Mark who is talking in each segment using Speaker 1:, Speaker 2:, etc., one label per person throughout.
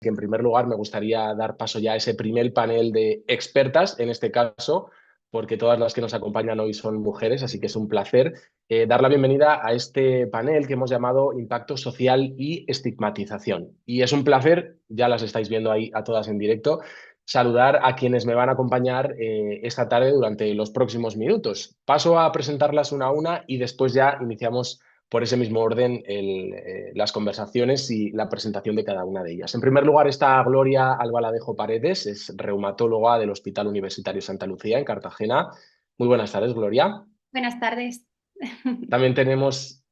Speaker 1: que en primer lugar me gustaría dar paso ya a ese primer panel de expertas, en este caso, porque todas las que nos acompañan hoy son mujeres, así que es un placer dar la bienvenida a este panel que hemos llamado Impacto Social y Estigmatización. Y es un placer, ya las estáis viendo ahí a todas en directo, saludar a quienes me van a acompañar esta tarde durante los próximos minutos. Paso a presentarlas una a una y después ya iniciamos por ese mismo orden las conversaciones y la presentación de cada una de ellas. En primer lugar está Gloria Albaladejo Paredes, es reumatóloga del Hospital Universitario Santa Lucía en Cartagena. Muy buenas tardes, Gloria.
Speaker 2: Buenas tardes.
Speaker 1: También tenemos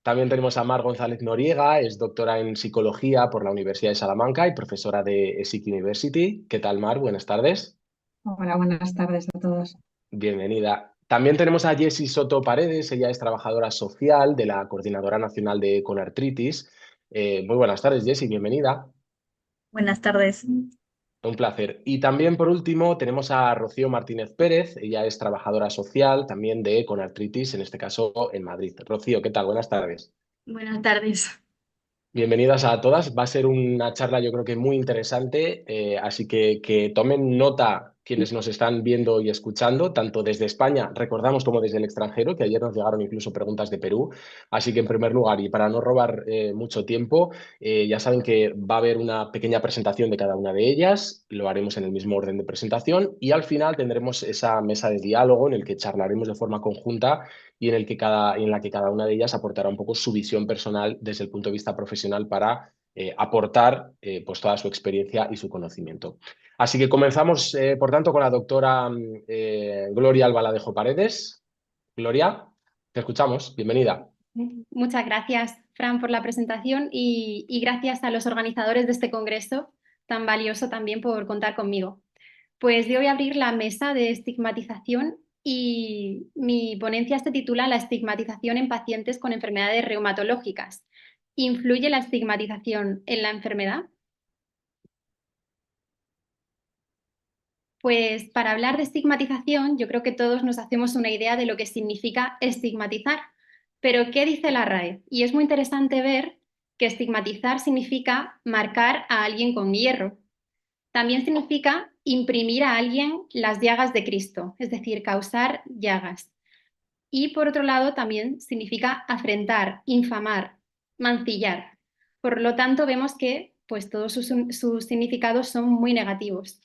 Speaker 1: a Mar González Noriega, es doctora en psicología por la Universidad de Salamanca y profesora de ESIC University. ¿Qué tal, Mar? Buenas tardes.
Speaker 3: Hola, buenas tardes a todos.
Speaker 1: Bienvenida. También tenemos a Jessie Soto Paredes, ella es trabajadora social de la Coordinadora Nacional de Conartritis. Muy buenas tardes, Jessie, bienvenida.
Speaker 4: Buenas tardes.
Speaker 1: Un placer. Y también, por último, tenemos a Rocío Martínez Pérez, ella es trabajadora social también de Conartritis, en este caso en Madrid. Rocío, ¿qué tal? Buenas tardes.
Speaker 4: Buenas tardes.
Speaker 1: Bienvenidas a todas. Va a ser una charla yo creo que muy interesante, así que tomen nota quienes nos están viendo y escuchando, tanto desde España, recordamos, como desde el extranjero, que ayer nos llegaron incluso preguntas de Perú. Así que en primer lugar, y para no robar mucho tiempo, ya saben que va a haber una pequeña presentación de cada una de ellas, lo haremos en el mismo orden de presentación y al final tendremos esa mesa de diálogo en el que charlaremos de forma conjunta y en la que cada una de ellas aportará un poco su visión personal desde el punto de vista profesional para aportar pues toda su experiencia y su conocimiento. Así que comenzamos, por tanto, con la doctora Gloria Albaladejo Paredes. Gloria, te escuchamos. Bienvenida.
Speaker 2: Muchas gracias, Fran, por la presentación y gracias a los organizadores de este congreso tan valioso también por contar conmigo. Pues yo voy a abrir la mesa de estigmatización y mi ponencia se titula La estigmatización en pacientes con enfermedades reumatológicas. ¿Influye la estigmatización en la enfermedad? Pues para hablar de estigmatización, yo creo que todos nos hacemos una idea de lo que significa estigmatizar. Pero, ¿qué dice la RAE? Y es muy interesante ver que estigmatizar significa marcar a alguien con hierro. También significa imprimir a alguien las llagas de Cristo, es decir, causar llagas. Y por otro lado, también significa afrentar, infamar, mancillar. Por lo tanto, vemos que pues, todos sus significados son muy negativos.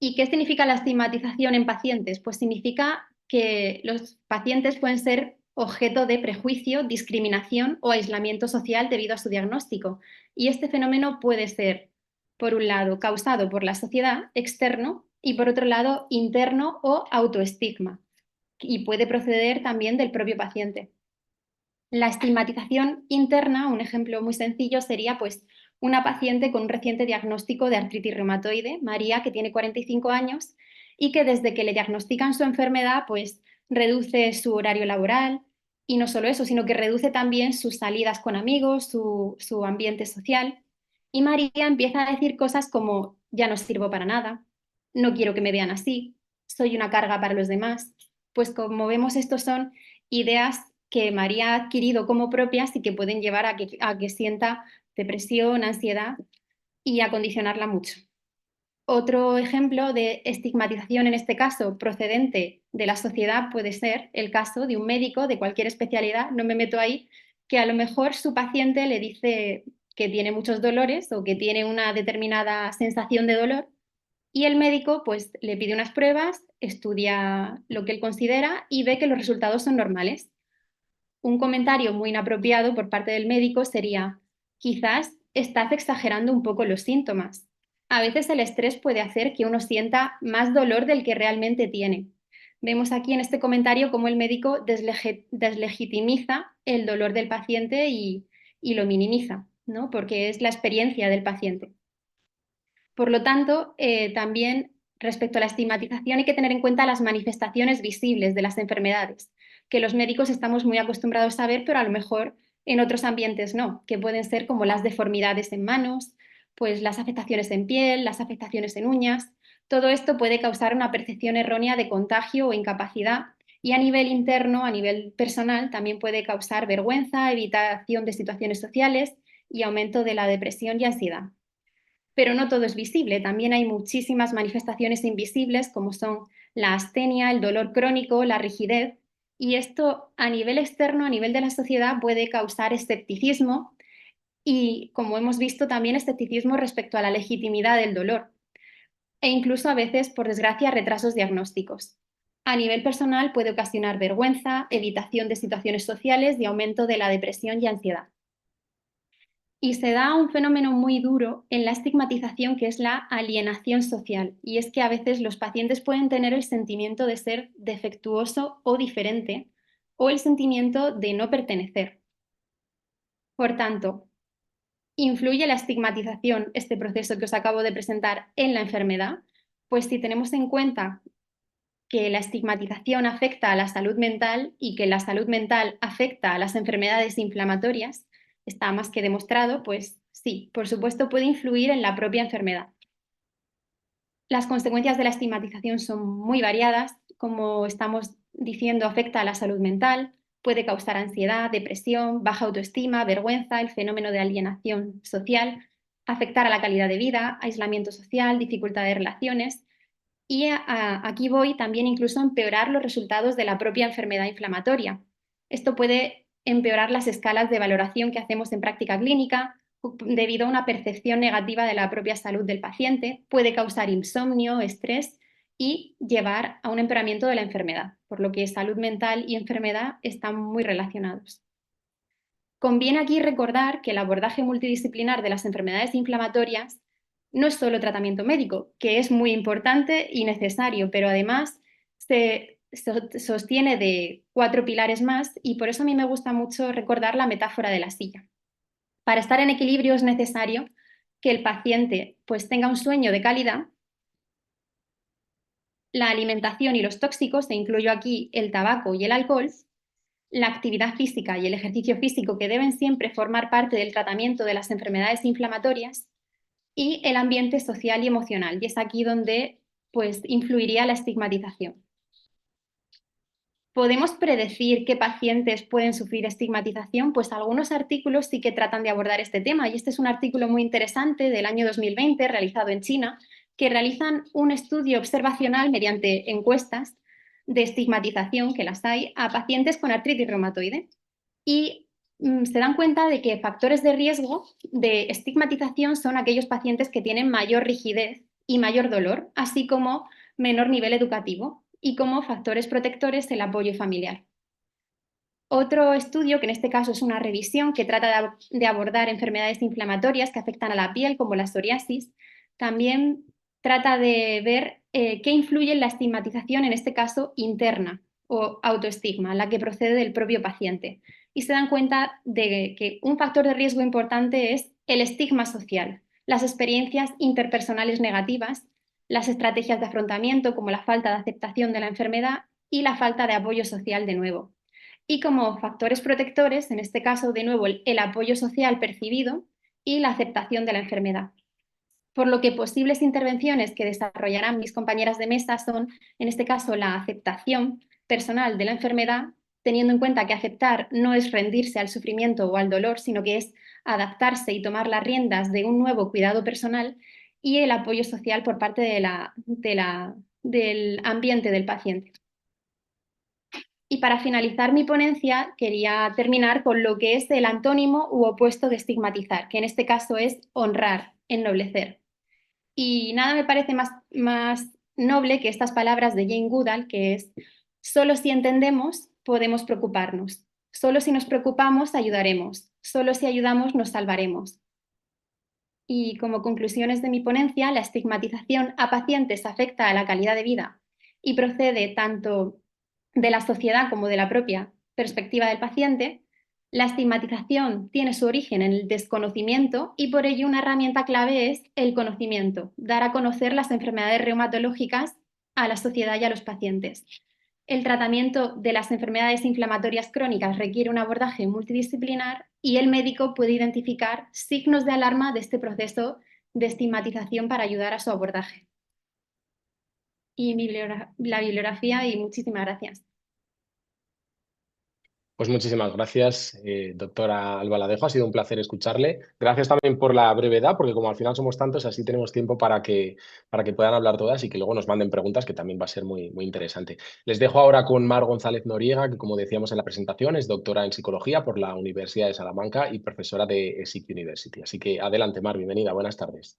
Speaker 2: ¿Y qué significa la estigmatización en pacientes? Pues significa que los pacientes pueden ser objeto de prejuicio, discriminación o aislamiento social debido a su diagnóstico. Y este fenómeno puede ser, por un lado, causado por la sociedad, externo, y por otro lado, interno o autoestigma. Y puede proceder también del propio paciente. La estigmatización interna, un ejemplo muy sencillo, sería pues una paciente con un reciente diagnóstico de artritis reumatoide, María, que tiene 45 años y que desde que le diagnostican su enfermedad, pues reduce su horario laboral y no solo eso, sino que reduce también sus salidas con amigos, su ambiente social. Y María empieza a decir cosas como, ya no sirvo para nada, no quiero que me vean así, soy una carga para los demás. Pues como vemos, estos son ideas que María ha adquirido como propias y que pueden llevar a que sienta depresión, ansiedad y a condicionarla mucho. Otro ejemplo de estigmatización, en este caso procedente de la sociedad, puede ser el caso de un médico de cualquier especialidad, no me meto ahí, que a lo mejor su paciente le dice que tiene muchos dolores o que tiene una determinada sensación de dolor y el médico pues le pide unas pruebas, estudia lo que él considera y ve que los resultados son normales. Un comentario muy inapropiado por parte del médico sería: quizás estás exagerando un poco los síntomas. A veces el estrés puede hacer que uno sienta más dolor del que realmente tiene. Vemos aquí en este comentario cómo el médico deslegitimiza el dolor del paciente y lo minimiza, ¿no? Porque es la experiencia del paciente. Por lo tanto, también respecto a la estigmatización hay que tener en cuenta las manifestaciones visibles de las enfermedades, que los médicos estamos muy acostumbrados a ver, pero a lo mejor en otros ambientes no, que pueden ser como las deformidades en manos, pues las afectaciones en piel, las afectaciones en uñas. Todo esto puede causar una percepción errónea de contagio o incapacidad y a nivel interno, a nivel personal, también puede causar vergüenza, evitación de situaciones sociales y aumento de la depresión y ansiedad. Pero no todo es visible, también hay muchísimas manifestaciones invisibles como son la astenia, el dolor crónico, la rigidez, y esto a nivel externo, a nivel de la sociedad, puede causar escepticismo y, como hemos visto, también escepticismo respecto a la legitimidad del dolor e incluso a veces, por desgracia, retrasos diagnósticos. A nivel personal puede ocasionar vergüenza, evitación de situaciones sociales y aumento de la depresión y ansiedad. Y se da un fenómeno muy duro en la estigmatización, que es la alienación social, y es que a veces los pacientes pueden tener el sentimiento de ser defectuoso o diferente, o el sentimiento de no pertenecer. Por tanto, ¿influye la estigmatización, este proceso que os acabo de presentar, en la enfermedad? Pues si tenemos en cuenta que la estigmatización afecta a la salud mental y que la salud mental afecta a las enfermedades inflamatorias, está más que demostrado, pues sí, por supuesto puede influir en la propia enfermedad. Las consecuencias de la estigmatización son muy variadas, como estamos diciendo, afecta a la salud mental, puede causar ansiedad, depresión, baja autoestima, vergüenza, el fenómeno de alienación social, afectar a la calidad de vida, aislamiento social, dificultad de relaciones y aquí voy también incluso a empeorar los resultados de la propia enfermedad inflamatoria. Esto puede empeorar las escalas de valoración que hacemos en práctica clínica debido a una percepción negativa de la propia salud del paciente, puede causar insomnio, estrés y llevar a un empeoramiento de la enfermedad, por lo que salud mental y enfermedad están muy relacionados. Conviene aquí recordar que el abordaje multidisciplinar de las enfermedades inflamatorias no es solo tratamiento médico, que es muy importante y necesario, pero además se sostiene de 4 pilares más y por eso a mí me gusta mucho recordar la metáfora de la silla. Para estar en equilibrio es necesario que el paciente pues tenga un sueño de calidad, la alimentación y los tóxicos, e incluyo aquí el tabaco y el alcohol, la actividad física y el ejercicio físico, que deben siempre formar parte del tratamiento de las enfermedades inflamatorias, y el ambiente social y emocional, y es aquí donde pues influiría la estigmatización. ¿Podemos predecir qué pacientes pueden sufrir estigmatización? Pues algunos artículos sí que tratan de abordar este tema, y este es un artículo muy interesante del año 2020 realizado en China, que realizan un estudio observacional mediante encuestas de estigmatización, que las hay, a pacientes con artritis reumatoide, y se dan cuenta de que factores de riesgo de estigmatización son aquellos pacientes que tienen mayor rigidez y mayor dolor, así como menor nivel educativo, y como factores protectores el apoyo familiar. Otro estudio, que en este caso es una revisión que trata de abordar enfermedades inflamatorias que afectan a la piel, como la psoriasis, también trata de ver qué influye en la estigmatización, en este caso interna o autoestigma, la que procede del propio paciente. Y se dan cuenta de que un factor de riesgo importante es el estigma social, las experiencias interpersonales negativas, las estrategias de afrontamiento, como la falta de aceptación de la enfermedad y la falta de apoyo social de nuevo. Y como factores protectores, en este caso, de nuevo, el apoyo social percibido y la aceptación de la enfermedad. Por lo que posibles intervenciones que desarrollarán mis compañeras de mesa son, en este caso, la aceptación personal de la enfermedad, teniendo en cuenta que aceptar no es rendirse al sufrimiento o al dolor, sino que es adaptarse y tomar las riendas de un nuevo cuidado personal, y el apoyo social por parte del ambiente del paciente. Y para finalizar mi ponencia, quería terminar con lo que es el antónimo u opuesto de estigmatizar, que en este caso es honrar, ennoblecer. Y nada me parece más noble que estas palabras de Jane Goodall, que es: solo si entendemos, podemos preocuparnos. Solo si nos preocupamos, ayudaremos. Solo si ayudamos, nos salvaremos. Y como conclusiones de mi ponencia, la estigmatización a pacientes afecta a la calidad de vida y procede tanto de la sociedad como de la propia perspectiva del paciente. La estigmatización tiene su origen en el desconocimiento y por ello una herramienta clave es el conocimiento, dar a conocer las enfermedades reumatológicas a la sociedad y a los pacientes. El tratamiento de las enfermedades inflamatorias crónicas requiere un abordaje multidisciplinar y el médico puede identificar signos de alarma de este proceso de estigmatización para ayudar a su abordaje. Y la bibliografía, y muchísimas gracias.
Speaker 1: Pues muchísimas gracias, doctora Albaladejo. Ha sido un placer escucharle. Gracias también por la brevedad, porque como al final somos tantos, así tenemos tiempo para que puedan hablar todas y que luego nos manden preguntas, que también va a ser muy, muy interesante. Les dejo ahora con Mar González Noriega, que como decíamos en la presentación, es doctora en psicología por la Universidad de Salamanca y profesora de ESIC University. Así que adelante, Mar, bienvenida. Buenas tardes.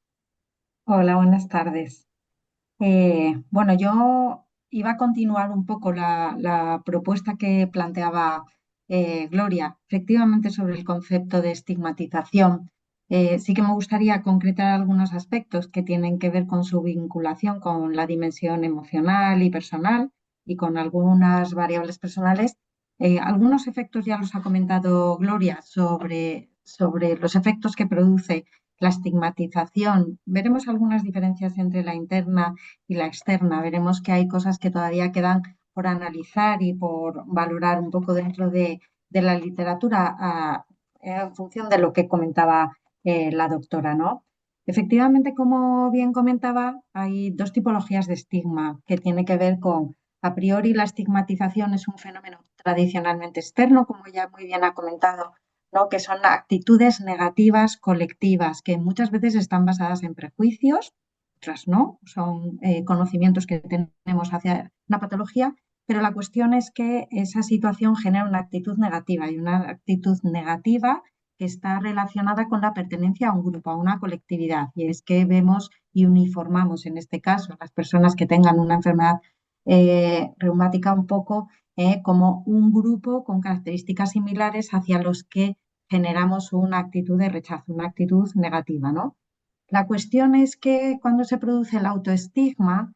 Speaker 3: Hola, buenas tardes. Bueno, yo iba a continuar un poco la propuesta que planteaba Gloria, efectivamente sobre el concepto de estigmatización. Sí que me gustaría concretar algunos aspectos que tienen que ver con su vinculación con la dimensión emocional y personal y con algunas variables personales. Algunos efectos ya los ha comentado Gloria sobre los efectos que produce la estigmatización. Veremos algunas diferencias entre la interna y la externa. Veremos que hay cosas que todavía quedan por analizar y por valorar un poco dentro de la literatura en función de lo que comentaba la doctora, ¿no? Efectivamente, como bien comentaba, hay dos tipologías de estigma que tiene que ver con, a priori, la estigmatización es un fenómeno tradicionalmente externo, como ya muy bien ha comentado, ¿no? Que son actitudes negativas colectivas que muchas veces están basadas en prejuicios, otras no, son conocimientos que tenemos hacia una patología, pero la cuestión es que esa situación genera una actitud negativa y una actitud negativa que está relacionada con la pertenencia a un grupo, a una colectividad. Y es que vemos y uniformamos, en este caso, a las personas que tengan una enfermedad reumática un poco como un grupo con características similares hacia los que generamos una actitud de rechazo, una actitud negativa, ¿no? La cuestión es que cuando se produce el autoestigma,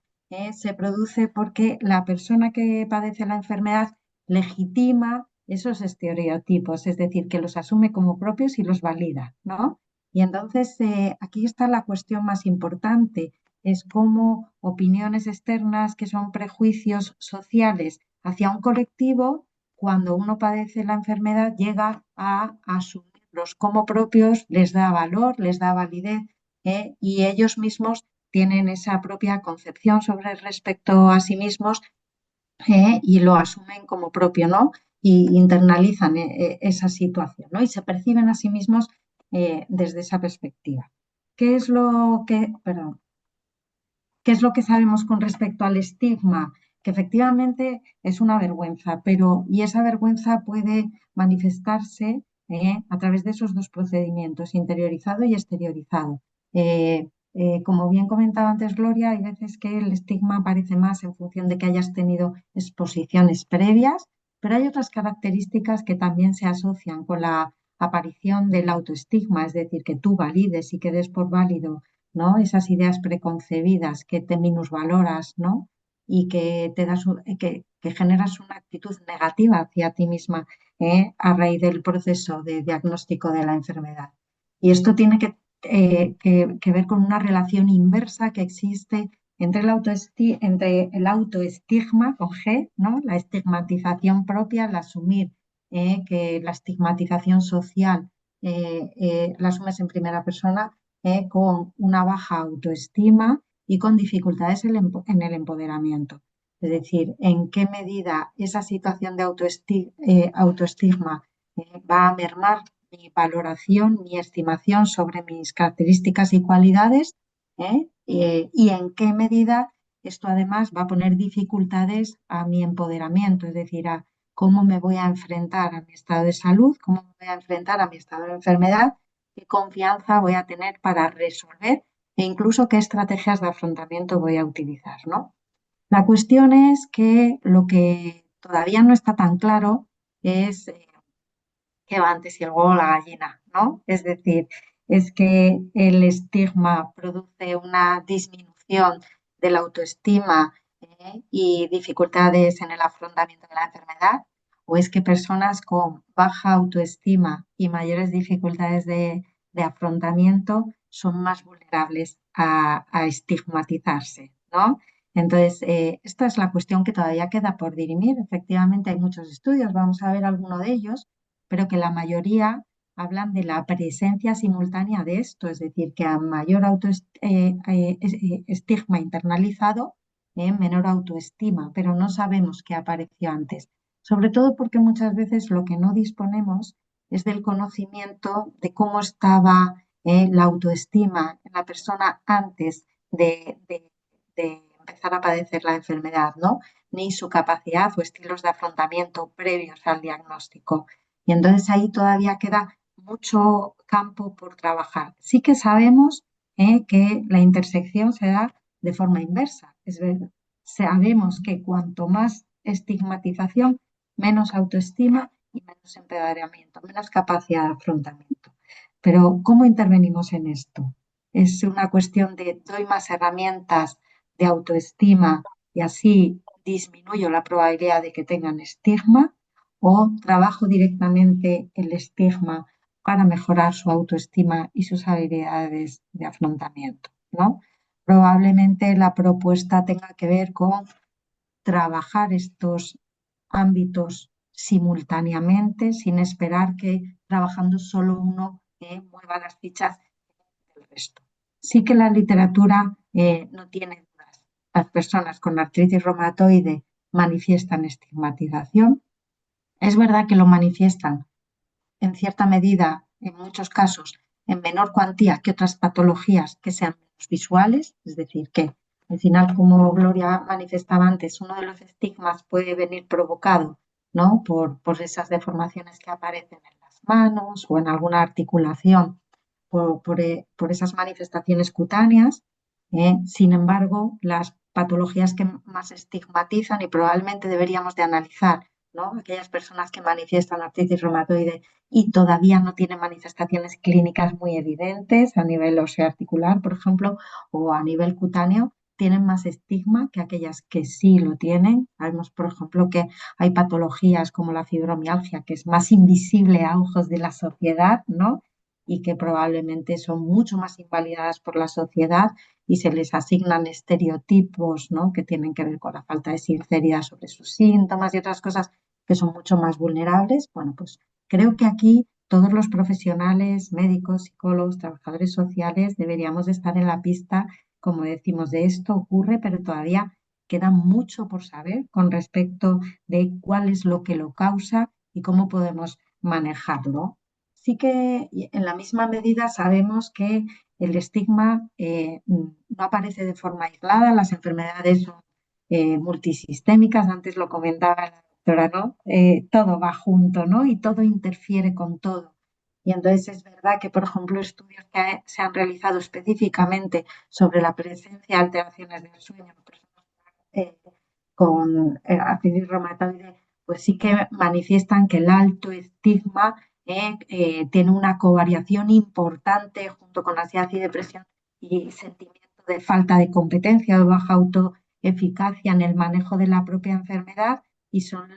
Speaker 3: se produce porque la persona que padece la enfermedad legitima esos estereotipos, es decir, que los asume como propios y los valida, ¿no? Y entonces aquí está la cuestión más importante, es cómo opiniones externas que son prejuicios sociales hacia un colectivo, cuando uno padece la enfermedad, llega a asumirlos como propios, les da valor, les da validez, y ellos mismos tienen esa propia concepción sobre respecto a sí mismos y lo asumen como propio, ¿no? Y internalizan esa situación, ¿no? Y se perciben a sí mismos desde esa perspectiva. Perdón, ¿qué es lo que sabemos con respecto al estigma? Que efectivamente es una vergüenza, y esa vergüenza puede manifestarse a través de esos dos procedimientos, interiorizado y exteriorizado. Como bien comentaba antes Gloria, hay veces que el estigma aparece más en función de que hayas tenido exposiciones previas, pero hay otras características que también se asocian con la aparición del autoestigma, es decir, que tú valides y que des por válido, ¿no? Esas ideas preconcebidas que te minusvaloras, ¿no? Y que que generas una actitud negativa hacia ti misma a raíz del proceso de diagnóstico de la enfermedad. Y esto tiene que ver con una relación inversa que existe entre entre el autoestigma con G, ¿no? La estigmatización propia, el asumir que la estigmatización social la asumes en primera persona, con una baja autoestima y con dificultades en el empoderamiento. Es decir, en qué medida esa situación de autoestigma va a mermar mi valoración, mi estimación sobre mis características y cualidades, y en qué medida esto además va a poner dificultades a mi empoderamiento, es decir, a cómo me voy a enfrentar a mi estado de salud, cómo me voy a enfrentar a mi estado de enfermedad, qué confianza voy a tener para resolver e incluso qué estrategias de afrontamiento voy a utilizar, ¿no? La cuestión es que lo que todavía no está tan claro es qué va antes y el huevo o la gallina, ¿no? Es decir, es que el estigma produce una disminución de la autoestima y dificultades en el afrontamiento de la enfermedad, o es que personas con baja autoestima y mayores dificultades de afrontamiento son más vulnerables a estigmatizarse, ¿no? Entonces, esta es la cuestión que todavía queda por dirimir. Efectivamente, hay muchos estudios, vamos a ver alguno de ellos, pero que la mayoría hablan de la presencia simultánea de esto, es decir, que a mayor estigma internalizado, menor autoestima, pero no sabemos qué apareció antes. sobre todo porque muchas veces lo que no disponemos es del conocimiento de cómo estaba la autoestima en la persona antes de empezar a padecer la enfermedad, ¿no? Ni su capacidad o estilos de afrontamiento previos al diagnóstico. Y entonces ahí todavía queda mucho campo por trabajar. Sí que sabemos que la intersección se da de forma inversa. Es verdad, sabemos que cuanto más estigmatización, menos autoestima y menos empoderamiento, menos capacidad de afrontamiento. Pero ¿cómo intervenimos en esto? Es una cuestión de doy más herramientas de autoestima y así disminuyo la probabilidad de que tengan estigma, o trabajo directamente el estigma para mejorar su autoestima y sus habilidades de afrontamiento, ¿no? Probablemente la propuesta tenga que ver con trabajar estos ámbitos simultáneamente, sin esperar que trabajando solo uno mueva las fichas del resto. Sí que la literatura no tiene dudas. Las personas con artritis reumatoide manifiestan estigmatización. Es verdad que lo manifiestan en cierta medida, en muchos casos, en menor cuantía que otras patologías que sean menos visuales, es decir, que al final, como Gloria manifestaba antes, uno de los estigmas puede venir provocado, ¿no? por esas deformaciones que aparecen en las manos o en alguna articulación, por esas manifestaciones cutáneas. Sin embargo, las patologías que más estigmatizan y probablemente deberíamos de analizar, ¿no? Aquellas personas que manifiestan artritis reumatoide y todavía no tienen manifestaciones clínicas muy evidentes a nivel osteoarticular, por ejemplo, o a nivel cutáneo, tienen más estigma que aquellas que sí lo tienen. Sabemos, por ejemplo, que hay patologías como la fibromialgia, que es más invisible a ojos de la sociedad, ¿no? Y que probablemente son mucho más invalidadas por la sociedad y se les asignan estereotipos, ¿no? Que tienen que ver con la falta de sinceridad sobre sus síntomas y otras cosas que son mucho más vulnerables. Bueno, pues creo que aquí todos los profesionales, médicos, psicólogos, trabajadores sociales deberíamos de estar en la pista, como decimos, de esto ocurre, pero todavía queda mucho por saber con respecto de cuál es lo que lo causa y cómo podemos manejarlo. Sí que en la misma medida sabemos que el estigma no aparece de forma aislada, las enfermedades son multisistémicas, antes lo comentaba la doctora, ¿no? Todo va junto, ¿no? Y todo interfiere con todo. Y entonces es verdad que, por ejemplo, estudios que se han realizado específicamente sobre la presencia de alteraciones del sueño en personas eh, con artritis reumatoide, pues sí que manifiestan que el alto estigma tiene una covariación importante junto con ansiedad y depresión y sentimiento de falta de competencia o baja autoeficacia en el manejo de la propia enfermedad, y son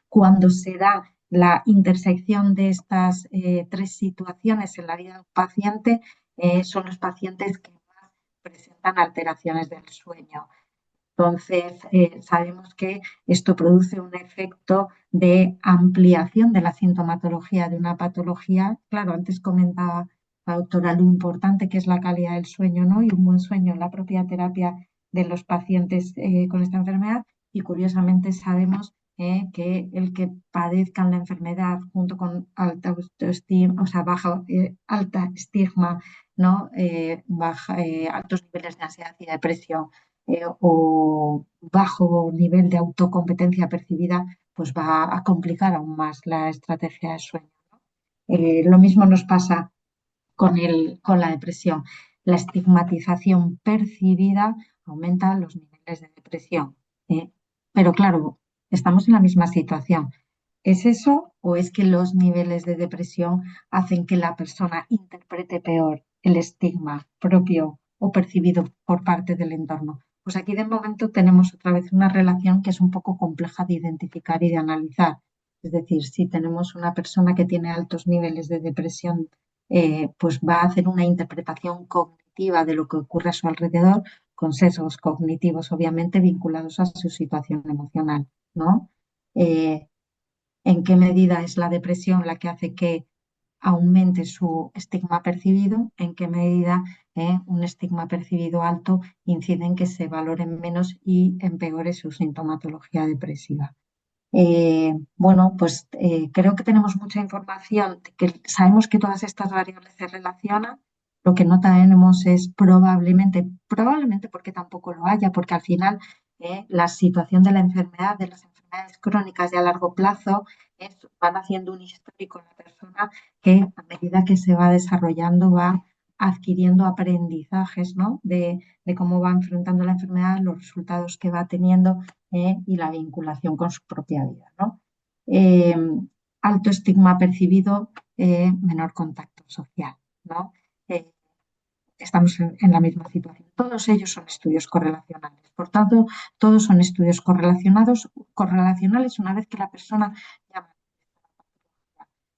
Speaker 3: cuando se da la intersección de estas tres situaciones en la vida de un paciente, son los pacientes que más presentan alteraciones del sueño. Entonces, sabemos que esto produce un efecto de ampliación de la sintomatología de una patología. Claro, antes comentaba la doctora lo importante que es la calidad del sueño, ¿no? Y un buen sueño en la propia terapia de los pacientes con esta enfermedad. Y curiosamente sabemos que el que padezcan la enfermedad junto con alta autoestima, o sea, alta estigma, ¿no? Altos niveles de ansiedad y depresión o bajo nivel de autocompetencia percibida, pues va a complicar aún más la estrategia de sueño, ¿no? Lo mismo nos pasa con la depresión. La estigmatización percibida aumenta los niveles de depresión. ¿Eh? Pero claro, estamos en la misma situación. ¿Es eso o es que los niveles de depresión hacen que la persona interprete peor el estigma propio o percibido por parte del entorno? Pues aquí de momento tenemos otra vez una relación que es un poco compleja de identificar y de analizar. Es decir, si tenemos una persona que tiene altos niveles de depresión, pues va a hacer una interpretación cognitiva de lo que ocurre a su alrededor, con sesgos cognitivos obviamente vinculados a su situación emocional, ¿no? En qué medida es la depresión la que hace que aumente su estigma percibido, en qué medida un estigma percibido alto incide en que se valoren menos y empeore su sintomatología depresiva. Bueno, pues creo que tenemos mucha información, que sabemos que todas estas variables se relacionan. Lo que no tenemos es probablemente porque tampoco lo haya, porque al final la situación de la enfermedad, de las enfermedades crónicas de a largo plazo, van haciendo un histórico en la persona que a medida que se va desarrollando va adquiriendo aprendizajes, ¿no? De cómo va enfrentando la enfermedad, los resultados que va teniendo y la vinculación con su propia vida, ¿no? Eh, Alto estigma percibido, menor contacto social, ¿no? Eh, Estamos en la misma situación. Todos ellos son estudios correlacionales. Por tanto, todos son estudios correlacionales una vez que la persona llama.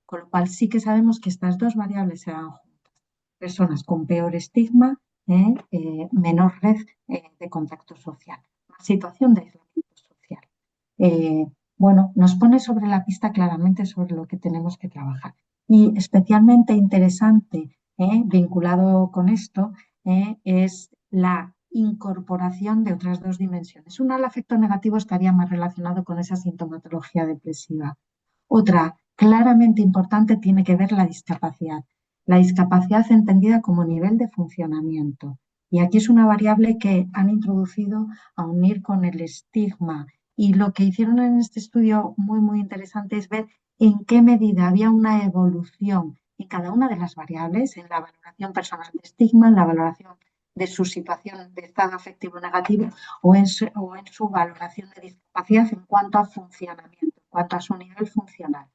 Speaker 3: Con lo cual sí que sabemos que estas dos variables se dan juntas. Personas con peor estigma, menor red de contacto social, más situación de aislamiento social. Bueno, nos pone sobre la pista claramente sobre lo que tenemos que trabajar. Y especialmente interesante, vinculado con esto, es la incorporación de otras dos dimensiones. Una, el afecto negativo, estaría más relacionado con esa sintomatología depresiva. Otra claramente importante tiene que ver la discapacidad. La discapacidad entendida como nivel de funcionamiento. Y aquí es una variable que han introducido a unir con el estigma. Y lo que hicieron en este estudio muy interesante es ver en qué medida había una evolución en cada una de las variables, en la valoración personal de estigma, en la valoración de su situación de estado afectivo negativo o en su valoración de discapacidad en cuanto a funcionamiento, en cuanto a su nivel funcional.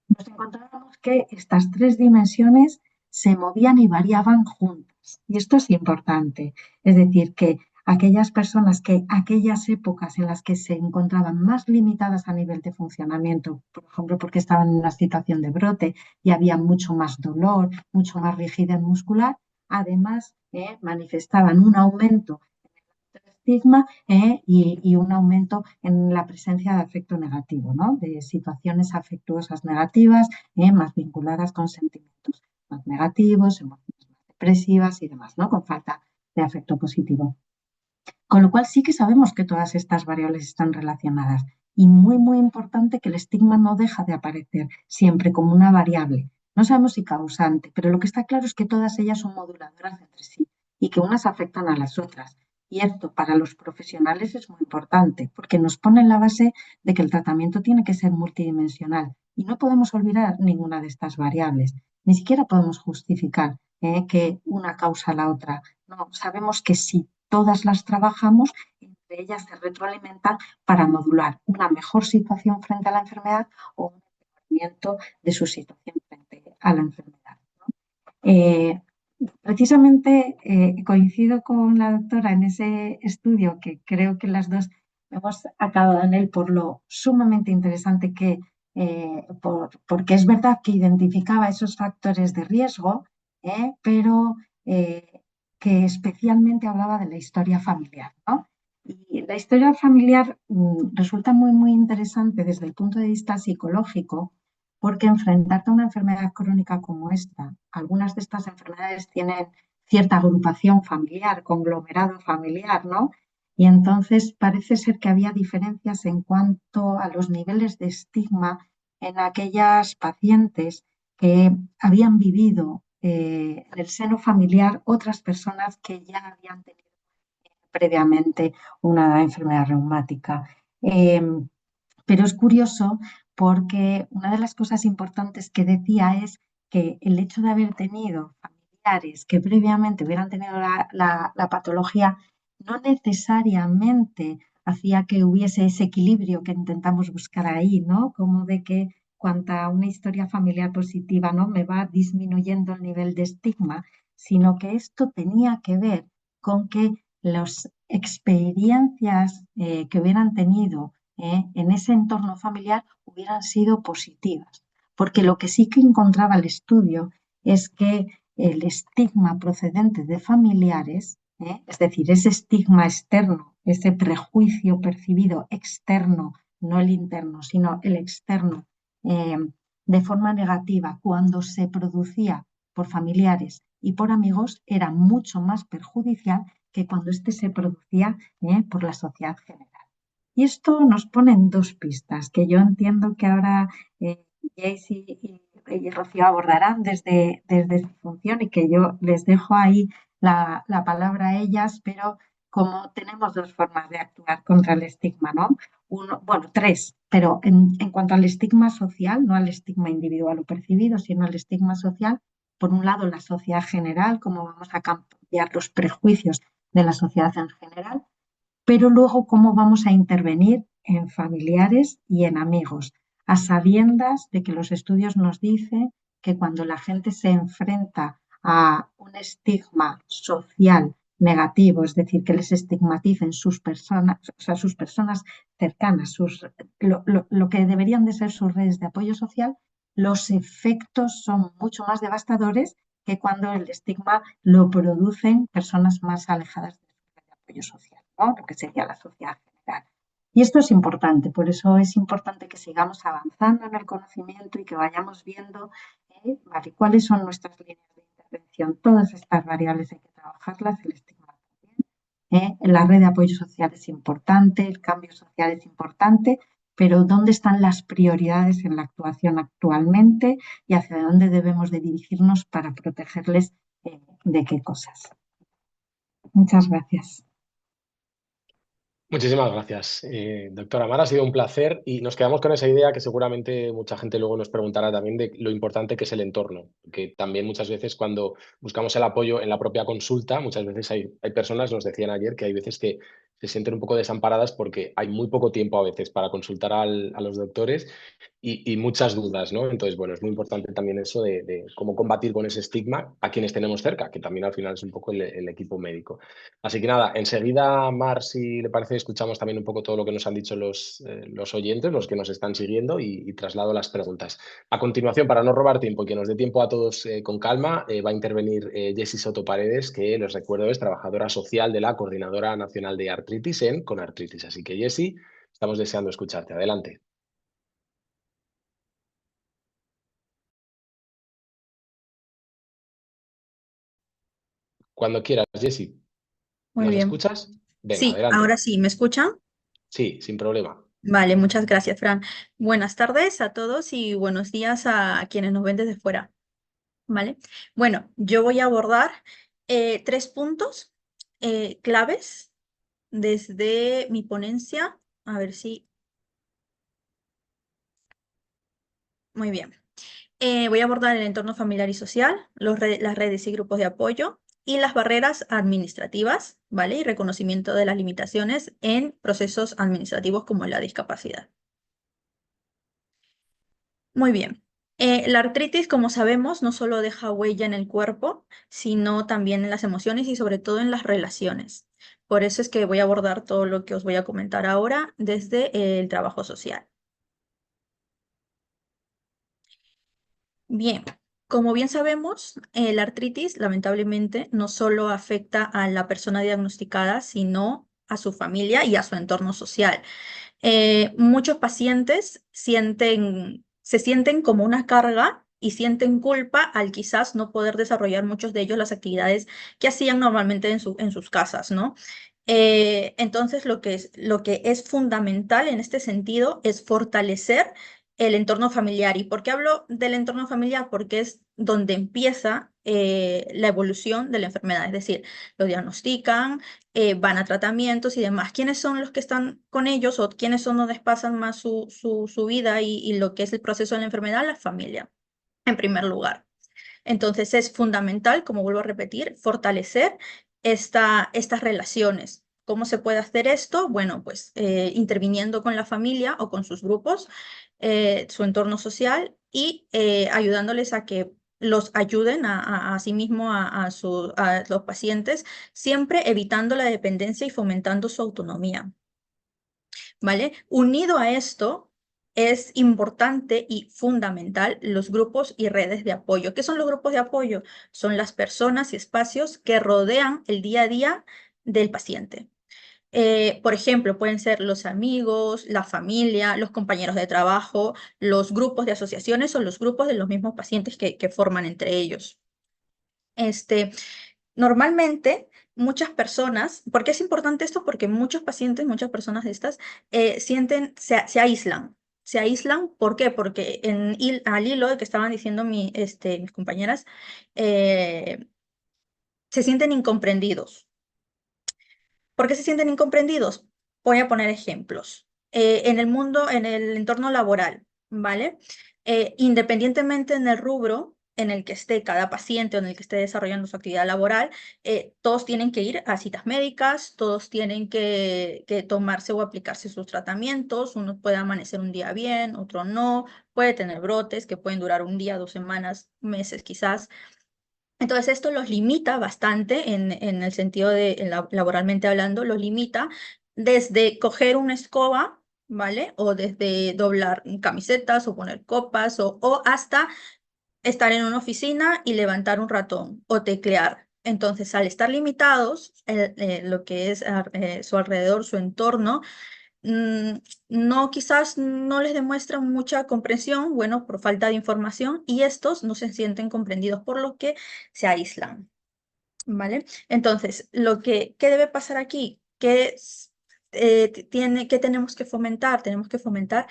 Speaker 3: Nos encontrábamos que estas tres dimensiones se movían y variaban juntas. Y esto es importante. Es decir, que aquellas personas que aquellas épocas en las que se encontraban más limitadas a nivel de funcionamiento, por ejemplo, porque estaban en una situación de brote y había mucho más dolor, mucho más rigidez muscular, además manifestaban un aumento en el estigma y un aumento en la presencia de afecto negativo, ¿no? De situaciones afectuosas negativas más vinculadas con sentimientos más negativos, emociones más depresivas y demás, ¿no? Con falta de afecto positivo. Con lo cual sí que sabemos que todas estas variables están relacionadas y muy importante que el estigma no deja de aparecer siempre como una variable. No sabemos si causante, pero lo que está claro es que todas ellas son moduladoras entre sí y que unas afectan a las otras. Y esto para los profesionales es muy importante porque nos pone en la base de que el tratamiento tiene que ser multidimensional y no podemos olvidar ninguna de estas variables. Ni siquiera podemos justificar que una causa a la otra. No, sabemos que sí todas las trabajamos, entre ellas se retroalimentan para modular una mejor situación frente a la enfermedad o un mejoramiento de su situación frente a la enfermedad, ¿no? Precisamente coincido con la doctora en ese estudio que creo que las dos hemos acabado en él por lo sumamente interesante porque es verdad que identificaba esos factores de riesgo, pero que especialmente hablaba de la historia familiar, ¿no? Y la historia familiar resulta muy interesante desde el punto de vista psicológico, porque enfrentarte a una enfermedad crónica como esta, algunas de estas enfermedades tienen cierta agrupación familiar, conglomerado familiar, ¿no? Y entonces parece ser que había diferencias en cuanto a los niveles de estigma en aquellas pacientes que habían vivido en el seno familiar otras personas que ya habían tenido previamente una enfermedad reumática. Pero es curioso porque una de las cosas importantes que decía es que el hecho de haber tenido familiares que previamente hubieran tenido la patología no necesariamente hacía que hubiese ese equilibrio que intentamos buscar ahí, ¿no? Como de que cuanta una historia familiar positiva, ¿no? Me va disminuyendo el nivel de estigma, sino que esto tenía que ver con que las experiencias que hubieran tenido en ese entorno familiar hubieran sido positivas. Porque lo que sí que encontraba el estudio es que el estigma procedente de familiares, es decir, ese estigma externo, ese prejuicio percibido externo, no el interno, sino el externo, de forma negativa, cuando se producía por familiares y por amigos, era mucho más perjudicial que cuando éste se producía por la sociedad general. Y esto nos pone en dos pistas que yo entiendo que ahora Jace y Rocío abordarán desde su función y que yo les dejo ahí la palabra a ellas, pero como tenemos dos formas de actuar contra el estigma, ¿no? Bueno, tres, pero en cuanto al estigma social, no al estigma individual o percibido, sino al estigma social, por un lado la sociedad general, cómo vamos a cambiar los prejuicios de la sociedad en general, pero luego cómo vamos a intervenir en familiares y en amigos, a sabiendas de que los estudios nos dicen que cuando la gente se enfrenta a un estigma social negativo, es decir, que les estigmaticen sus personas, o sea, sus personas cercanas, lo que deberían de ser sus redes de apoyo social, los efectos son mucho más devastadores que cuando el estigma lo producen personas más alejadas de su red de apoyo social, ¿no? Lo que sería la sociedad general. Y esto es importante, por eso es importante que sigamos avanzando en el conocimiento y que vayamos viendo vale, cuáles son nuestras líneas de intervención. Todas estas variables hay que trabajarlas, el estigma también. La red de apoyo social es importante, el cambio social es importante, pero ¿dónde están las prioridades en la actuación actualmente y hacia dónde debemos de dirigirnos para protegerles de qué cosas? Muchas gracias.
Speaker 1: Muchísimas gracias, doctora Mar. Ha sido un placer y nos quedamos con esa idea que seguramente mucha gente luego nos preguntará también de lo importante que es el entorno, que también muchas veces cuando buscamos el apoyo en la propia consulta, muchas veces hay personas, nos decían ayer, que hay veces que se sienten un poco desamparadas porque hay muy poco tiempo a veces para consultar a los doctores y muchas dudas, ¿no? Entonces, bueno, es muy importante también eso de cómo combatir con ese estigma a quienes tenemos cerca, que también al final es un poco el equipo médico. Así que nada, enseguida, Mar, si le parece, escuchamos también un poco todo lo que nos han dicho los oyentes, los que nos están siguiendo y traslado las preguntas. A continuación, para no robar tiempo y que nos dé tiempo a todos con calma, va a intervenir Jessie Soto Paredes, que les recuerdo es trabajadora social de la Coordinadora Nacional de Artritis en Conartritis. Así que, Jessie, estamos deseando escucharte. Adelante. Cuando quieras, Jessie.
Speaker 4: Muy
Speaker 1: ¿Nos
Speaker 4: bien.
Speaker 1: escuchas? Venga,
Speaker 4: Sí, ahora
Speaker 1: adelante.
Speaker 4: sí, ¿me escuchan?
Speaker 1: Sí, sin problema.
Speaker 4: Vale, muchas gracias, Fran. Buenas tardes a todos y buenos días a quienes nos ven desde fuera. ¿Vale? Bueno, yo voy a abordar tres puntos claves desde mi ponencia. A ver si... Muy bien. Voy a abordar el entorno familiar y social, las redes y grupos de apoyo y las barreras administrativas, ¿vale? Y reconocimiento de las limitaciones en procesos administrativos como la discapacidad. Muy bien. La artritis, como sabemos, no solo deja huella en el cuerpo, sino también en las emociones y sobre todo en las relaciones. Por eso es que voy a abordar todo lo que os voy a comentar ahora desde el trabajo social. Bien, como bien sabemos, la artritis lamentablemente no solo afecta a la persona diagnosticada, sino a su familia y a su entorno social. Muchos pacientes se sienten como una carga y sienten culpa al quizás no poder desarrollar muchos de ellos las actividades que hacían normalmente en sus casas, ¿no? Entonces, lo que es fundamental en este sentido es fortalecer el entorno familiar. ¿Y por qué hablo del entorno familiar? Porque es donde empieza la evolución de la enfermedad, es decir, lo diagnostican, van a tratamientos y demás. ¿Quiénes son los que están con ellos o quiénes son donde pasan más su vida y lo que es el proceso de la enfermedad? La familia, en primer lugar. Entonces es fundamental, como vuelvo a repetir, fortalecer estas relaciones. ¿Cómo se puede hacer esto? Bueno, pues interviniendo con la familia o con sus grupos, su entorno social y ayudándoles a que los ayuden a sí mismo, a los pacientes, siempre evitando la dependencia y fomentando su autonomía. ¿Vale? Unido a esto, es importante y fundamental los grupos y redes de apoyo. ¿Qué son los grupos de apoyo? Son las personas y espacios que rodean el día a día del paciente. Por ejemplo, pueden ser los amigos, la familia, los compañeros de trabajo, los grupos de asociaciones o los grupos de los mismos pacientes que forman entre ellos. Normalmente muchas personas, ¿por qué es importante esto? Porque muchos pacientes, muchas personas de estas, se aíslan. Se aíslan, ¿por qué? Porque al hilo de que estaban diciendo mis compañeras, se sienten incomprendidos. ¿Por qué se sienten incomprendidos? Voy a poner ejemplos. En el mundo, en el entorno laboral, ¿vale? Independientemente en el rubro en el que esté cada paciente o en el que esté desarrollando su actividad laboral, todos tienen que ir a citas médicas, todos tienen que tomarse o aplicarse sus tratamientos. Uno puede amanecer un día bien, otro no, puede tener brotes que pueden durar un día, 2 semanas, meses quizás. Entonces esto los limita bastante en el sentido de laboralmente hablando, los limita desde coger una escoba, ¿vale? O desde doblar camisetas o poner copas o hasta estar en una oficina y levantar un ratón o teclear. Entonces, al estar limitados, lo que es su alrededor, su entorno, mm, no, quizás no les demuestran mucha comprensión, bueno, por falta de información, y estos no se sienten comprendidos, por lo que se aíslan, ¿vale? Entonces, ¿qué debe pasar aquí? ¿Qué tenemos que fomentar? Tenemos que fomentar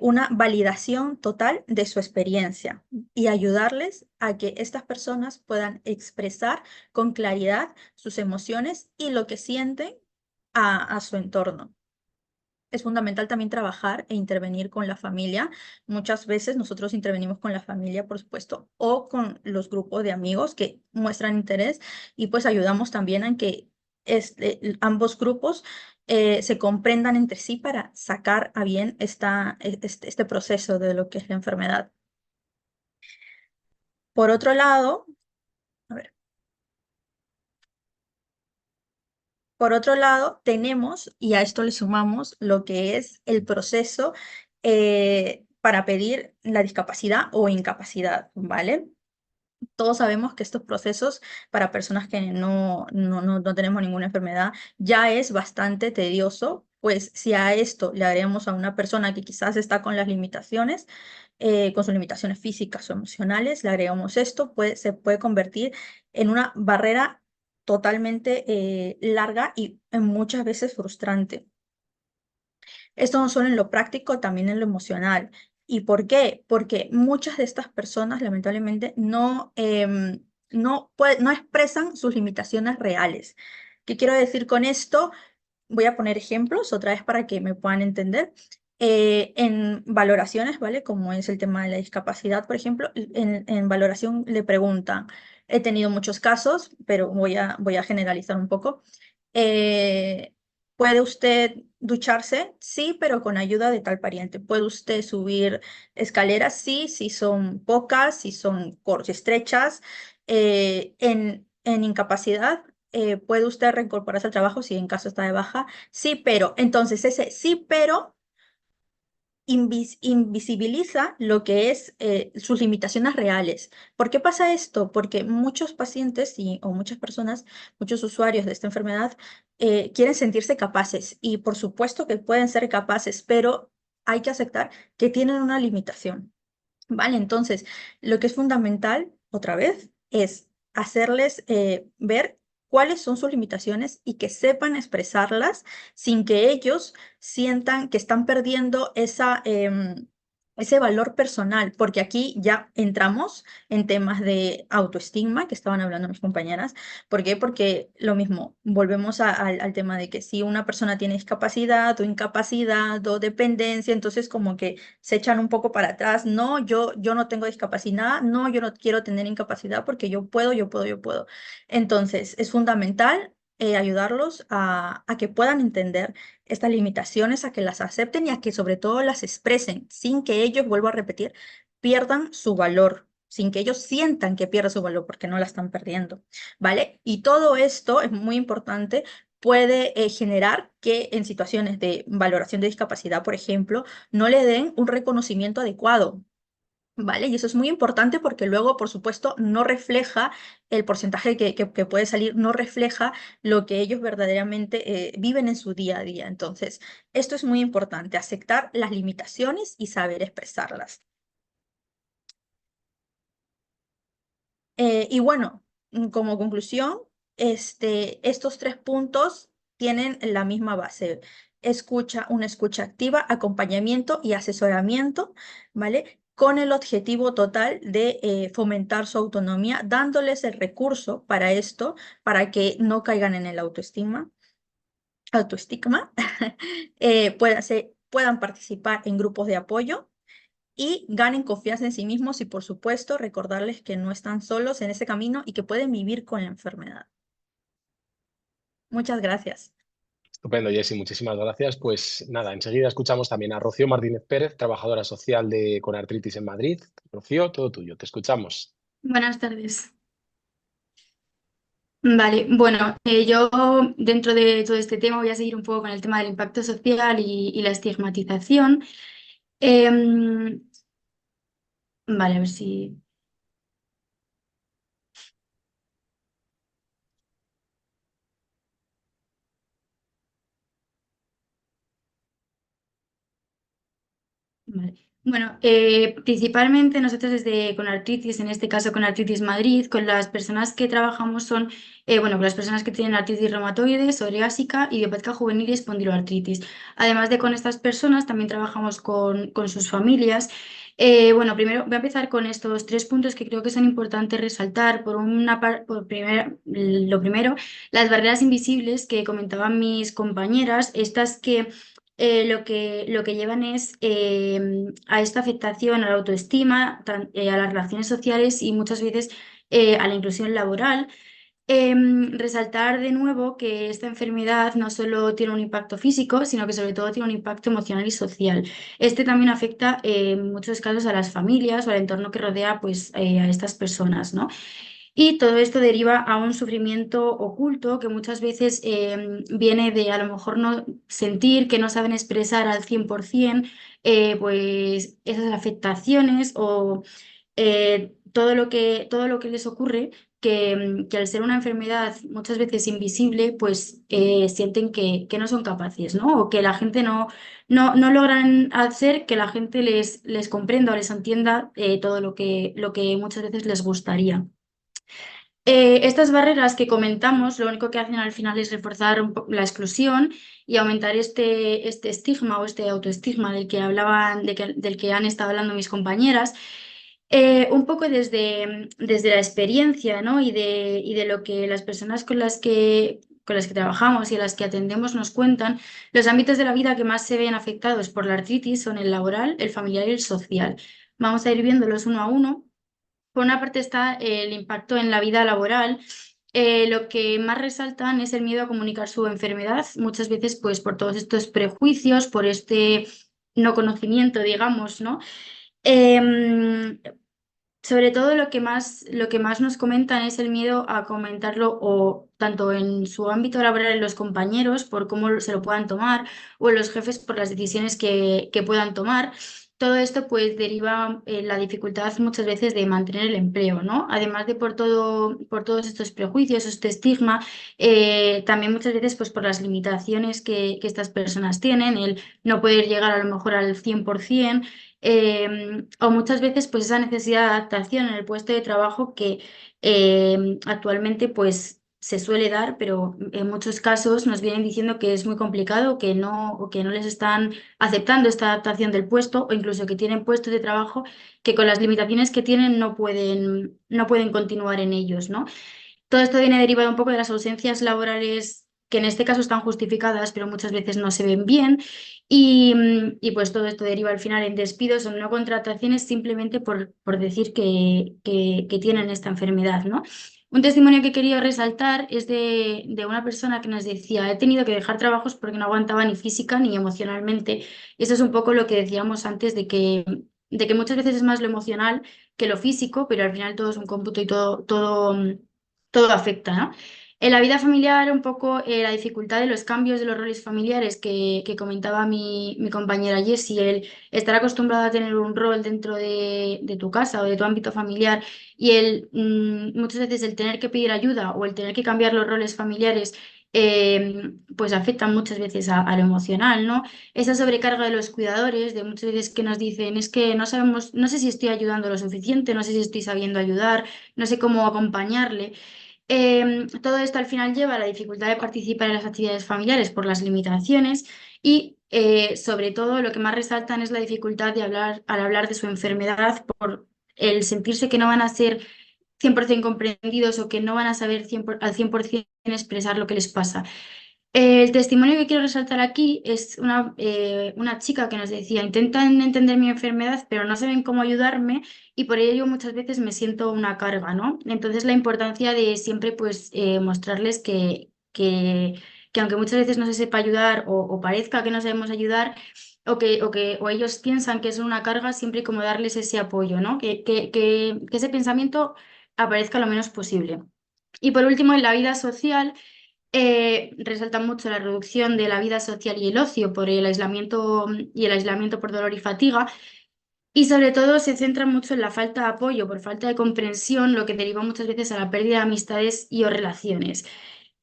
Speaker 4: una validación total de su experiencia y ayudarles a que estas personas puedan expresar con claridad sus emociones y lo que sienten a su entorno. Es fundamental también trabajar e intervenir con la familia. Muchas veces nosotros intervenimos con la familia, por supuesto, o con los grupos de amigos que muestran interés y pues ayudamos también a que ambos grupos se comprendan entre sí para sacar a bien este proceso de lo que es la enfermedad. Por otro lado, a ver. Por otro lado, tenemos, y a esto le sumamos, lo que es el proceso para pedir la discapacidad o incapacidad, ¿vale? Todos sabemos que estos procesos para personas que no tenemos ninguna enfermedad ya es bastante tedioso, pues si a esto le agregamos a una persona que quizás está con las limitaciones, con sus limitaciones físicas o emocionales, le agregamos esto, se puede convertir en una barrera totalmente larga y muchas veces frustrante. Esto no solo en lo práctico, también en lo emocional. ¿Y por qué? Porque muchas de estas personas lamentablemente no expresan sus limitaciones reales. ¿Qué quiero decir con esto? Voy a poner ejemplos otra vez para que me puedan entender. En valoraciones, ¿vale? Como es el tema de la discapacidad, por ejemplo, en valoración le preguntan, he tenido muchos casos, pero voy a generalizar un poco. ¿Puede usted ducharse? Sí, pero con ayuda de tal pariente. ¿Puede usted subir escaleras? Sí, si son pocas, si son estrechas. En incapacidad, ¿puede usted reincorporarse al trabajo si en caso está de baja? Sí, pero. Entonces, ese sí, pero invisibiliza lo que es sus limitaciones reales. ¿Por qué pasa esto? Porque muchos pacientes o muchas personas, muchos usuarios de esta enfermedad quieren sentirse capaces y por supuesto que pueden ser capaces, pero hay que aceptar que tienen una limitación. ¿Vale? Entonces, lo que es fundamental, otra vez, es hacerles ver cuáles son sus limitaciones y que sepan expresarlas sin que ellos sientan que están perdiendo ese valor personal, porque aquí ya entramos en temas de autoestigma que estaban hablando mis compañeras. ¿Por qué? Porque lo mismo, volvemos al tema de que si una persona tiene discapacidad o incapacidad o dependencia, entonces como que se echan un poco para atrás. No, yo no tengo discapacidad, no, yo no quiero tener incapacidad porque yo puedo, yo puedo, yo puedo. Entonces, es fundamental ayudarlos a que puedan entender estas limitaciones, a que las acepten y a que sobre todo las expresen sin que ellos, vuelvo a repetir, pierdan su valor, sin que ellos sientan que pierden su valor porque no la están perdiendo, ¿vale? Y todo esto es muy importante. Puede generar que en situaciones de valoración de discapacidad, por ejemplo, no le den un reconocimiento adecuado. ¿Vale? Y eso es muy importante porque luego, por supuesto, no refleja el porcentaje que puede salir, no refleja lo que ellos verdaderamente viven en su día a día. Entonces, esto es muy importante, aceptar las limitaciones y saber expresarlas. Y bueno, como conclusión, estos 3 puntos tienen la misma base. Una escucha activa, acompañamiento y asesoramiento, ¿vale? Con el objetivo total de fomentar su autonomía, dándoles el recurso para esto, para que no caigan en el autoestigma, puedan participar en grupos de apoyo y ganen confianza en sí mismos y, por supuesto, recordarles que no están solos en ese camino y que pueden vivir con la enfermedad. Muchas gracias.
Speaker 1: Estupendo, Jessy, muchísimas gracias. Pues nada, enseguida escuchamos también a Rocío Martínez Pérez, trabajadora social con artritis en Madrid. Rocío, todo tuyo, te escuchamos.
Speaker 5: Buenas tardes. Vale, bueno, yo dentro de todo este tema voy a seguir un poco con el tema del impacto social y la estigmatización. Em, vale, a ver si... Vale. Bueno, principalmente nosotros desde con artritis, en este caso con Artritis Madrid, con las personas que trabajamos son, bueno, con las personas que tienen artritis reumatoide, psoriásica, idiopática juvenil y espondiloartritis. Además de con estas personas, también trabajamos con sus familias. Bueno, primero voy a empezar con estos 3 puntos que creo que son importantes resaltar. Lo primero, las barreras invisibles que comentaban mis compañeras, estas que lo que llevan es a esta afectación a la autoestima, a las relaciones sociales y muchas veces a la inclusión laboral. Resaltar de nuevo que esta enfermedad no solo tiene un impacto físico, sino que sobre todo tiene un impacto emocional y social. Este también afecta en muchos casos a las familias o al entorno que rodea pues, a estas personas, ¿no? Y todo esto deriva a un sufrimiento oculto que muchas veces viene de a lo mejor no sentir que no saben expresar al 100% pues esas afectaciones o todo lo que les ocurre, que al ser una enfermedad muchas veces invisible, pues sienten que no son capaces, ¿no? O que la gente no logran hacer que la gente les comprenda o les entienda todo lo que muchas veces les gustaría. Estas barreras que comentamos, lo único que hacen al final es reforzar la exclusión y aumentar este estigma o este autoestigma del que hablaban, del que han estado hablando mis compañeras, un poco desde la experiencia, ¿no? y de lo que las personas con las que trabajamos y a las que atendemos nos cuentan, los ámbitos de la vida que más se ven afectados por la artritis son el laboral, el familiar y el social. Vamos a ir viéndolos uno a uno. Por una parte está el impacto en la vida laboral. Lo que más resaltan es el miedo a comunicar su enfermedad, muchas veces pues por todos estos prejuicios, por este no conocimiento, digamos, ¿no? Em, Sobre todo lo que más nos comentan es el miedo a comentarlo o tanto en su ámbito laboral en los compañeros por cómo se lo puedan tomar o en los jefes por las decisiones que puedan tomar. Todo esto pues deriva en la dificultad muchas veces de mantener el empleo, ¿no? Además de por todos estos prejuicios, este estigma, también muchas veces pues por las limitaciones que estas personas tienen, el no poder llegar a lo mejor al 100%. O muchas veces pues esa necesidad de adaptación en el puesto de trabajo que actualmente pues se suele dar, pero en muchos casos nos vienen diciendo que es muy complicado, o que no les están aceptando esta adaptación del puesto, o incluso que tienen puestos de trabajo que con las limitaciones que tienen no pueden continuar en ellos, ¿no? Todo esto viene derivado un poco de las ausencias laborales que en este caso están justificadas, pero muchas veces no se ven bien. Y pues todo esto deriva al final en despidos o no contrataciones simplemente por decir que tienen esta enfermedad, ¿no? Un testimonio que quería resaltar es de una persona que nos decía, he tenido que dejar trabajos porque no aguantaba ni física ni emocionalmente. Y eso es un poco lo que decíamos antes de que muchas veces es más lo emocional que lo físico, pero al final todo es un cómputo y todo afecta, ¿no? En la vida familiar, un poco la dificultad de los cambios de los roles familiares que comentaba mi compañera Jessie, el estar acostumbrado a tener un rol dentro de tu casa o de tu ámbito familiar y muchas veces el tener que pedir ayuda o el tener que cambiar los roles familiares, pues afectan muchas veces a lo emocional, ¿no? Esa sobrecarga de los cuidadores, de muchas veces que nos dicen, es que no sabemos, no sé si estoy ayudando lo suficiente, no sé si estoy sabiendo ayudar, no sé cómo acompañarle. Todo esto al final lleva a la dificultad de participar en las actividades familiares por las limitaciones y sobre todo lo que más resaltan es la dificultad de al hablar de su enfermedad por el sentirse que no van a ser 100% comprendidos o que no van a saber al 100% expresar lo que les pasa. El testimonio que quiero resaltar aquí es una chica que nos decía, intentan entender mi enfermedad, pero no saben cómo ayudarme y por ello muchas veces me siento una carga, ¿no? Entonces la importancia de siempre pues mostrarles que aunque muchas veces no se sepa ayudar o parezca que no sabemos ayudar o ellos piensan que es una carga, siempre como darles ese apoyo, ¿no? Que ese pensamiento aparezca lo menos posible. Y por último, en la vida social resalta mucho la reducción de la vida social y el ocio por el aislamiento y el aislamiento por dolor y fatiga. Y sobre todo se centra mucho en la falta de apoyo por falta de comprensión, lo que deriva muchas veces a la pérdida de amistades y o relaciones.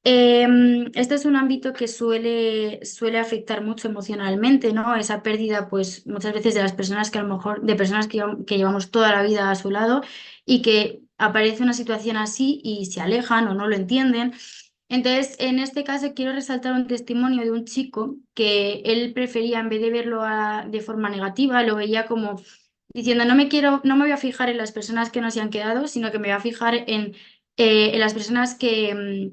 Speaker 5: Este es un ámbito que suele afectar mucho emocionalmente, ¿no? Esa pérdida, pues muchas veces de las personas que a lo mejor, de personas que llevamos toda la vida a su lado y que aparece una situación así y se alejan o no lo entienden. Entonces, en este caso quiero resaltar un testimonio de un chico que él prefería, en vez de verlo de forma negativa, lo veía como diciendo, no me voy a fijar en las personas que no se han quedado, sino que me voy a fijar en las personas que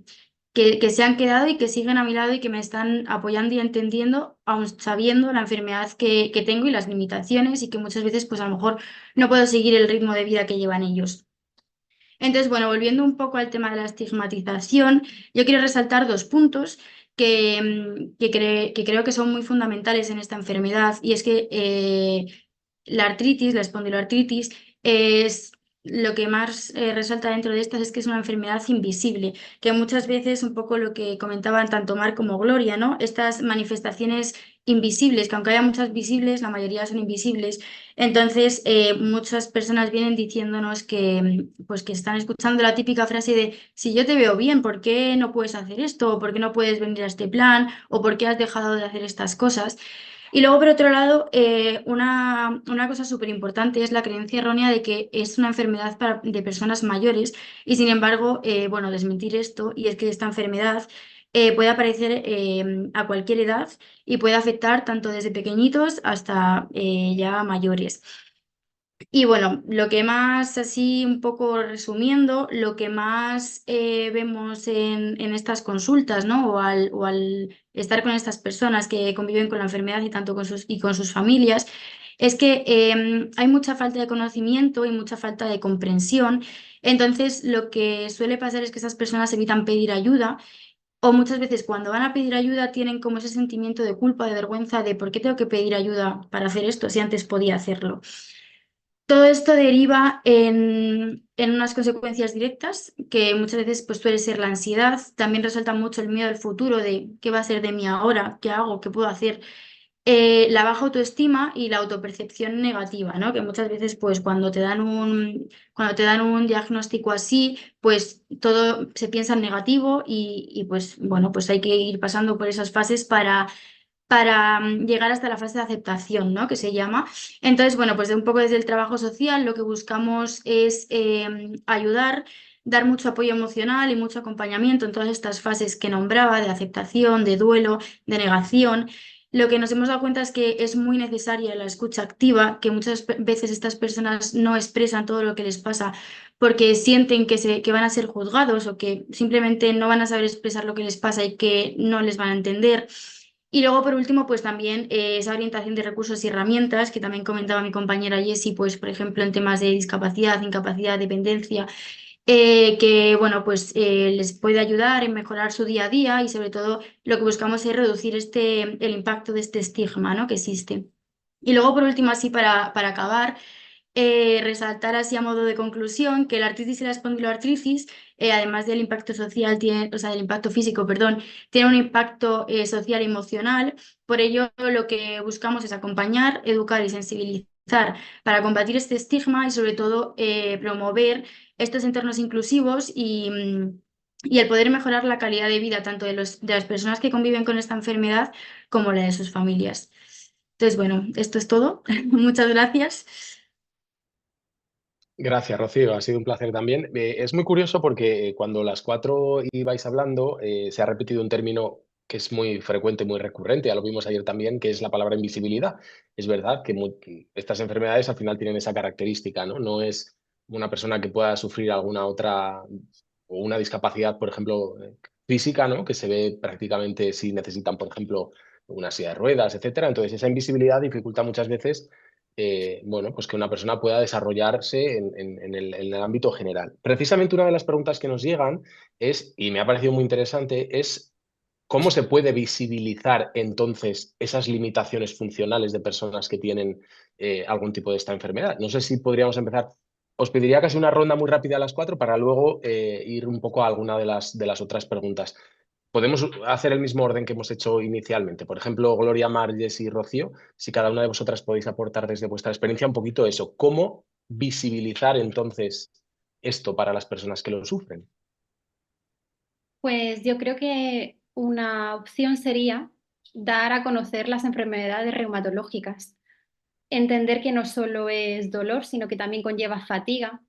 Speaker 5: se han quedado y que siguen a mi lado y que me están apoyando y entendiendo, aun sabiendo la enfermedad que tengo y las limitaciones y que muchas veces pues a lo mejor no puedo seguir el ritmo de vida que llevan ellos. Entonces, bueno, volviendo un poco al tema de la estigmatización, yo quiero resaltar dos puntos que creo que son muy fundamentales en esta enfermedad y es que la artritis, la espondiloartritis, es lo que más resalta dentro de estas es que es una enfermedad invisible, que muchas veces, un poco lo que comentaban tanto Mar como Gloria, ¿no? Estas manifestaciones invisibles, que aunque haya muchas visibles, la mayoría son invisibles. Entonces, muchas personas vienen diciéndonos pues, que están escuchando la típica frase de, si yo te veo bien, ¿por qué no puedes hacer esto? ¿O por qué no puedes venir a este plan? ¿O por qué has dejado de hacer estas cosas? Y luego, por otro lado, una cosa súper importante es la creencia errónea de que es una enfermedad de personas mayores y, sin embargo, bueno, desmentir esto y es que esta enfermedad puede aparecer a cualquier edad y puede afectar tanto desde pequeñitos hasta ya mayores. Y bueno, lo que más, así un poco resumiendo, lo que más vemos en estas consultas, ¿no? O al estar con estas personas que conviven con la enfermedad y tanto con sus familias, es que hay mucha falta de conocimiento y mucha falta de comprensión. Entonces, lo que suele pasar es que esas personas evitan pedir ayuda. O muchas veces cuando van a pedir ayuda tienen como ese sentimiento de culpa, de vergüenza, de ¿por qué tengo que pedir ayuda para hacer esto si antes podía hacerlo? Todo esto deriva en unas consecuencias directas, que muchas veces pues, suele ser la ansiedad. También resalta mucho el miedo al futuro de qué va a ser de mí ahora, qué hago, qué puedo hacer. La baja autoestima y la autopercepción negativa, ¿no? Que muchas veces, pues, cuando te dan un diagnóstico así, pues todo se piensa en negativo y pues, bueno, pues hay que ir pasando por esas fases para llegar hasta la fase de aceptación, ¿no? Que se llama. Entonces, bueno, pues un poco desde el trabajo social lo que buscamos es ayudar, dar mucho apoyo emocional y mucho acompañamiento en todas estas fases que nombraba, de aceptación, de duelo, de negación. Lo que nos hemos dado cuenta es que es muy necesaria la escucha activa, que muchas veces estas personas no expresan todo lo que les pasa porque sienten que van a ser juzgados o que simplemente no van a saber expresar lo que les pasa y que no les van a entender. Y luego, por último, pues también esa orientación de recursos y herramientas que también comentaba mi compañera Jessie, pues por ejemplo en temas de discapacidad, incapacidad, dependencia, que bueno, pues les puede ayudar en mejorar su día a día y sobre todo lo que buscamos es reducir el impacto de este estigma, ¿no? que existe. Y luego, por último, así para acabar, resaltar así a modo de conclusión que la artritis y la espondiloartritis, además del impacto social, o sea, del impacto físico, perdón, tiene un impacto social y emocional. Por ello, lo que buscamos es acompañar, educar y sensibilizar para combatir este estigma y sobre todo promover estos entornos inclusivos y el poder mejorar la calidad de vida tanto de las personas que conviven con esta enfermedad como la de sus familias. Entonces, bueno, esto es todo. Muchas gracias.
Speaker 1: Gracias, Rocío. Ha sido un placer también. Es muy curioso porque cuando las cuatro ibais hablando, se ha repetido un término que es muy frecuente, muy recurrente, ya lo vimos ayer también, que es la palabra invisibilidad. Es verdad que estas enfermedades al final tienen esa característica, ¿no? No es una persona que pueda sufrir alguna otra o una discapacidad, por ejemplo, física, ¿no? Que se ve prácticamente si necesitan, por ejemplo, una silla de ruedas, etcétera. Entonces, esa invisibilidad dificulta muchas veces bueno, pues que una persona pueda desarrollarse en el ámbito general. Precisamente una de las preguntas que nos llegan es, y me ha parecido muy interesante, es cómo se puede visibilizar entonces esas limitaciones funcionales de personas que tienen algún tipo de esta enfermedad. No sé si podríamos empezar. Os pediría casi una ronda muy rápida a las cuatro para luego ir un poco a alguna de las otras preguntas. Podemos hacer el mismo orden que hemos hecho inicialmente. Por ejemplo, Gloria, Mar, Jessy y Rocío, si cada una de vosotras podéis aportar desde vuestra experiencia un poquito eso. ¿Cómo visibilizar entonces esto para las personas que lo sufren?
Speaker 2: Pues yo creo que una opción sería dar a conocer las enfermedades reumatológicas, entender que no solo es dolor, sino que también conlleva fatiga.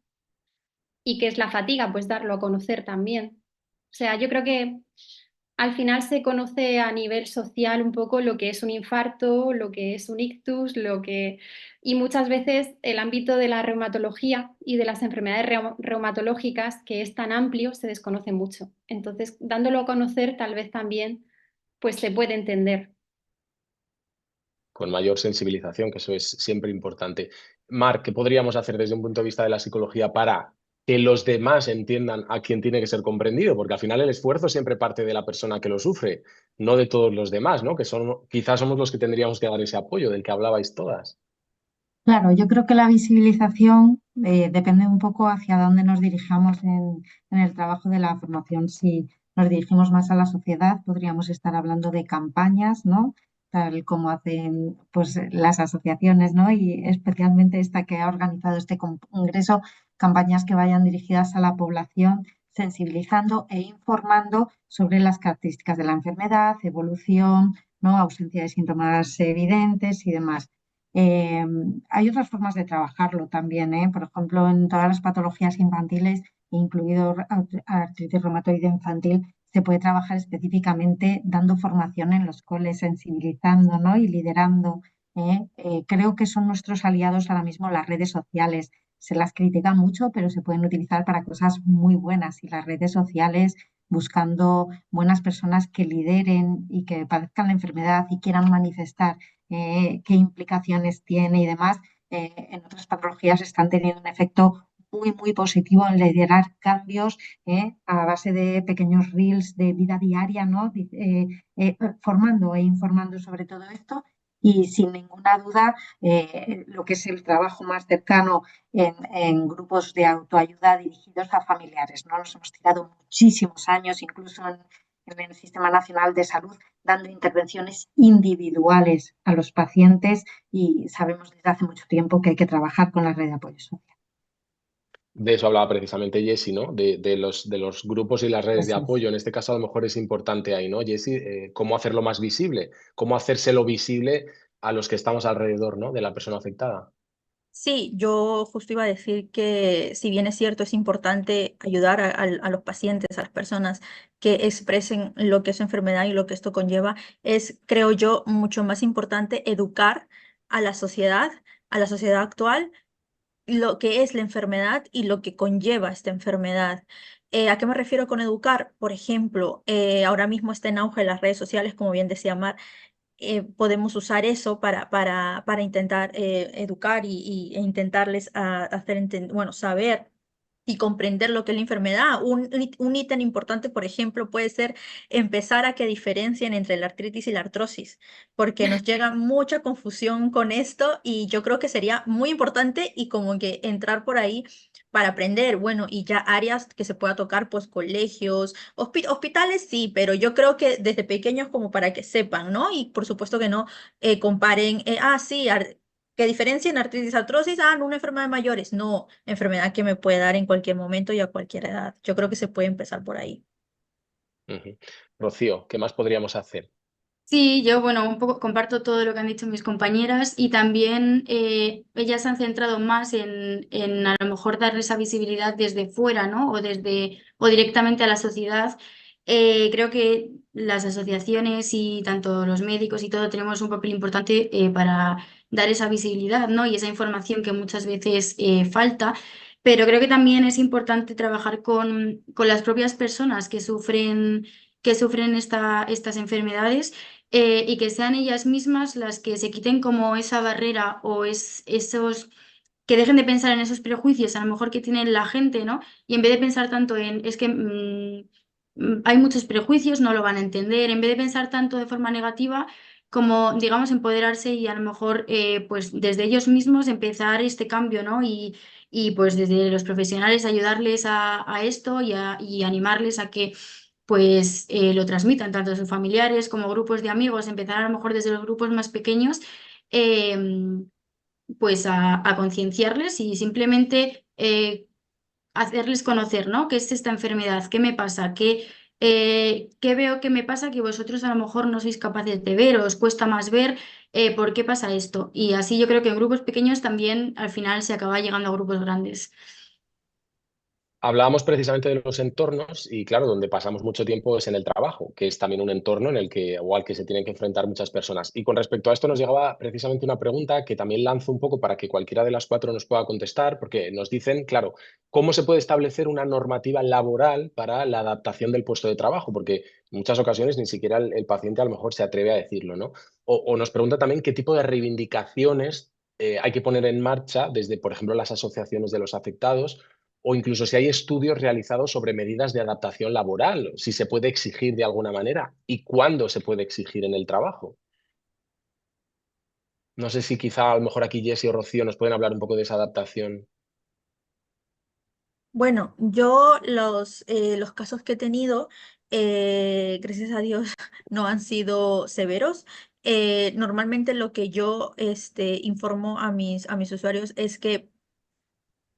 Speaker 2: ¿Y qué es la fatiga? Pues darlo a conocer también. O sea, yo creo que al final se conoce a nivel social un poco lo que es un infarto, lo que es un ictus, y muchas veces el ámbito de la reumatología y de las enfermedades reumatológicas, que es tan amplio, se desconoce mucho. Entonces, dándolo a conocer, tal vez también pues se puede entender.
Speaker 1: Con mayor sensibilización, que eso es siempre importante. Mar, ¿qué podríamos hacer desde un punto de vista de la psicología para que los demás entiendan a quién tiene que ser comprendido? Porque al final el esfuerzo siempre parte de la persona que lo sufre, no de todos los demás, ¿no? Que son, quizás somos los que tendríamos que dar ese apoyo del que hablabais todas.
Speaker 3: Claro, yo creo que la visibilización depende un poco hacia dónde nos dirijamos en el trabajo de la formación. Si nos dirigimos más a la sociedad, podríamos estar hablando de campañas, ¿no? Tal como hacen pues, las asociaciones, ¿no? Y especialmente esta que ha organizado este congreso, campañas que vayan dirigidas a la población, sensibilizando e informando sobre las características de la enfermedad, evolución, ¿no? Ausencia de síntomas evidentes y demás. Eh, Hay otras formas de trabajarlo también, ¿eh? Por ejemplo, en todas las patologías infantiles, incluido artritis reumatoide infantil, se puede trabajar específicamente dando formación en los coles, sensibilizando, ¿no? Y liderando. Creo que son nuestros aliados ahora mismo las redes sociales. Se las critica mucho, pero se pueden utilizar para cosas muy buenas. Y las redes sociales, buscando buenas personas que lideren y que padezcan la enfermedad y quieran manifestar qué implicaciones tiene y demás, en otras patologías están teniendo un efecto muy, muy positivo en liderar cambios a base de pequeños reels de vida diaria, ¿no? Formando e informando sobre todo esto. Y sin ninguna duda, lo que es el trabajo más cercano en grupos de autoayuda dirigidos a familiares, ¿no? Nos hemos tirado muchísimos años, incluso en el Sistema Nacional de Salud, dando intervenciones individuales a los pacientes y sabemos desde hace mucho tiempo que hay que trabajar con la red de apoyo social.
Speaker 1: De eso hablaba precisamente Jessy, ¿no? De los grupos y las redes de
Speaker 3: Eso es.
Speaker 1: apoyo. En este caso, a lo mejor es importante ahí, ¿no, Jessy? ¿Cómo hacerlo más visible? ¿Cómo hacérselo visible a los que estamos alrededor, ¿no? De la persona afectada.
Speaker 4: Sí, yo justo iba a decir que si bien es cierto, es importante ayudar a los pacientes, a las personas que expresen lo que es su enfermedad y lo que esto conlleva, es, creo yo, mucho más importante educar a la sociedad actual, lo que es la enfermedad y lo que conlleva esta enfermedad. ¿A qué me refiero con educar? Por ejemplo, ahora mismo está en auge las redes sociales, como bien decía Mar, podemos usar eso para intentar educar e intentarles hacer bueno, saber y comprender lo que es la enfermedad. Un ítem importante, por ejemplo, puede ser empezar a que diferencien entre la artritis y la artrosis, porque nos llega mucha confusión con esto y yo creo que sería muy importante y como que entrar por ahí para aprender, bueno, y ya áreas que se pueda tocar, pues colegios, hospitales sí, pero yo creo que desde pequeños como para que sepan, ¿no? Y por supuesto que no comparen, sí, que diferencien artritis, artrosis, no una enfermedad de mayores, no, enfermedad que me puede dar en cualquier momento y a cualquier edad. Yo creo que se puede empezar por ahí.
Speaker 1: Ujú. Rocío, ¿qué más podríamos hacer?
Speaker 5: Sí, yo, bueno, un poco comparto todo lo que han dicho mis compañeras y también ellas se han centrado más en a lo mejor darle esa visibilidad desde fuera, ¿no? O directamente a la sociedad. Creo que las asociaciones y tanto los médicos y todo tenemos un papel importante para dar esa visibilidad, ¿no? Y esa información que muchas veces falta. Pero creo que también es importante trabajar con las propias personas que sufren estas enfermedades y que sean ellas mismas las que se quiten como esa barrera o esos, que dejen de pensar en esos prejuicios a lo mejor que tiene la gente, ¿no? Y en vez de pensar tanto en, es que hay muchos prejuicios, no lo van a entender, en vez de pensar tanto de forma negativa, como, digamos, empoderarse y a lo mejor, pues desde ellos mismos empezar este cambio, ¿no? Y pues desde los profesionales ayudarles a esto y animarles a que pues lo transmitan tanto a sus familiares como grupos de amigos, empezar a lo mejor desde los grupos más pequeños, pues a concienciarles y simplemente hacerles conocer, ¿no? ¿Qué es esta enfermedad? ¿Qué me pasa? ¿Qué veo que me pasa que vosotros a lo mejor no sois capaces de ver o os cuesta más ver por qué pasa esto? Y así yo creo que en grupos pequeños también al final se acaba llegando a grupos grandes.
Speaker 1: Hablábamos precisamente de los entornos y claro, donde pasamos mucho tiempo es en el trabajo, que es también un entorno en el que o al que se tienen que enfrentar muchas personas. Y con respecto a esto nos llegaba precisamente una pregunta que también lanzo un poco para que cualquiera de las cuatro nos pueda contestar, porque nos dicen, claro, ¿cómo se puede establecer una normativa laboral para la adaptación del puesto de trabajo? Porque en muchas ocasiones ni siquiera el paciente a lo mejor se atreve a decirlo, ¿no? O nos pregunta también qué tipo de reivindicaciones hay que poner en marcha desde, por ejemplo, las asociaciones de los afectados o incluso si hay estudios realizados sobre medidas de adaptación laboral, si se puede exigir de alguna manera y cuándo se puede exigir en el trabajo. No sé si quizá a lo mejor aquí Jessy o Rocío nos pueden hablar un poco de esa adaptación.
Speaker 4: Bueno, yo los casos que he tenido, gracias a Dios, no han sido severos. Normalmente lo que yo informo a mis usuarios es que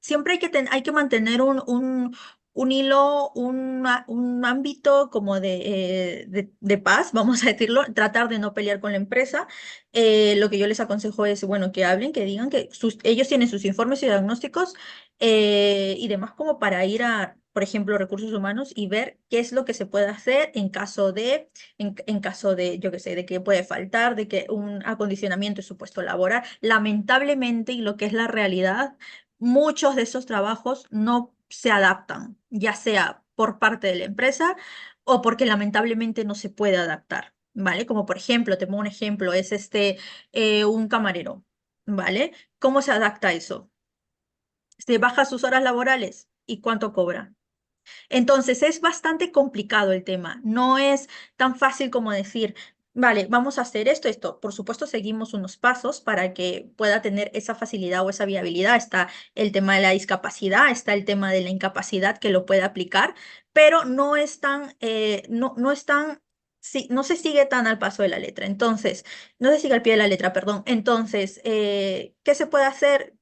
Speaker 4: siempre hay que mantener un hilo, un ámbito como de paz, vamos a decirlo, tratar de no pelear con la empresa. Lo que yo les aconsejo es, bueno, que hablen, que digan que ellos tienen sus informes y diagnósticos y demás como para ir a, por ejemplo, recursos humanos y ver qué es lo que se puede hacer en caso de, yo qué sé, de que puede faltar, de que un acondicionamiento de su puesto laboral. Lamentablemente, y lo que es la realidad, muchos de esos trabajos no se adaptan, ya sea por parte de la empresa o porque lamentablemente no se puede adaptar, ¿vale? Como por ejemplo, te pongo un ejemplo, es un camarero, ¿vale? ¿Cómo se adapta a eso? Se baja sus horas laborales y cuánto cobra. Entonces es bastante complicado el tema, no es tan fácil como decir, vale, vamos a hacer esto, esto. Por supuesto, seguimos unos pasos para que pueda tener esa facilidad o esa viabilidad. Está el tema de la discapacidad, está el tema de la incapacidad que lo puede aplicar, pero no es tan, no es tan, sí, no se sigue tan al paso de la letra. Entonces, no se sigue al pie de la letra, perdón. Entonces, ¿qué se puede hacer?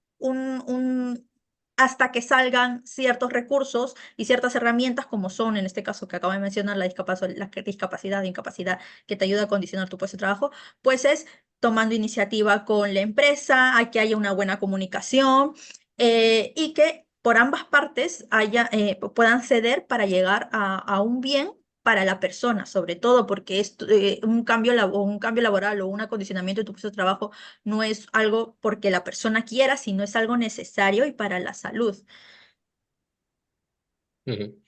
Speaker 4: Hasta que salgan ciertos recursos y ciertas herramientas como son, en este caso que acabo de mencionar, la incapacidad que te ayuda a condicionar tu puesto de trabajo, pues es tomando iniciativa con la empresa, a que haya una buena comunicación y que por ambas partes puedan ceder para llegar a un bien para la persona, sobre todo porque un cambio laboral o un acondicionamiento de tu puesto de trabajo no es algo porque la persona quiera, sino es algo necesario y para la salud.
Speaker 1: Ujú.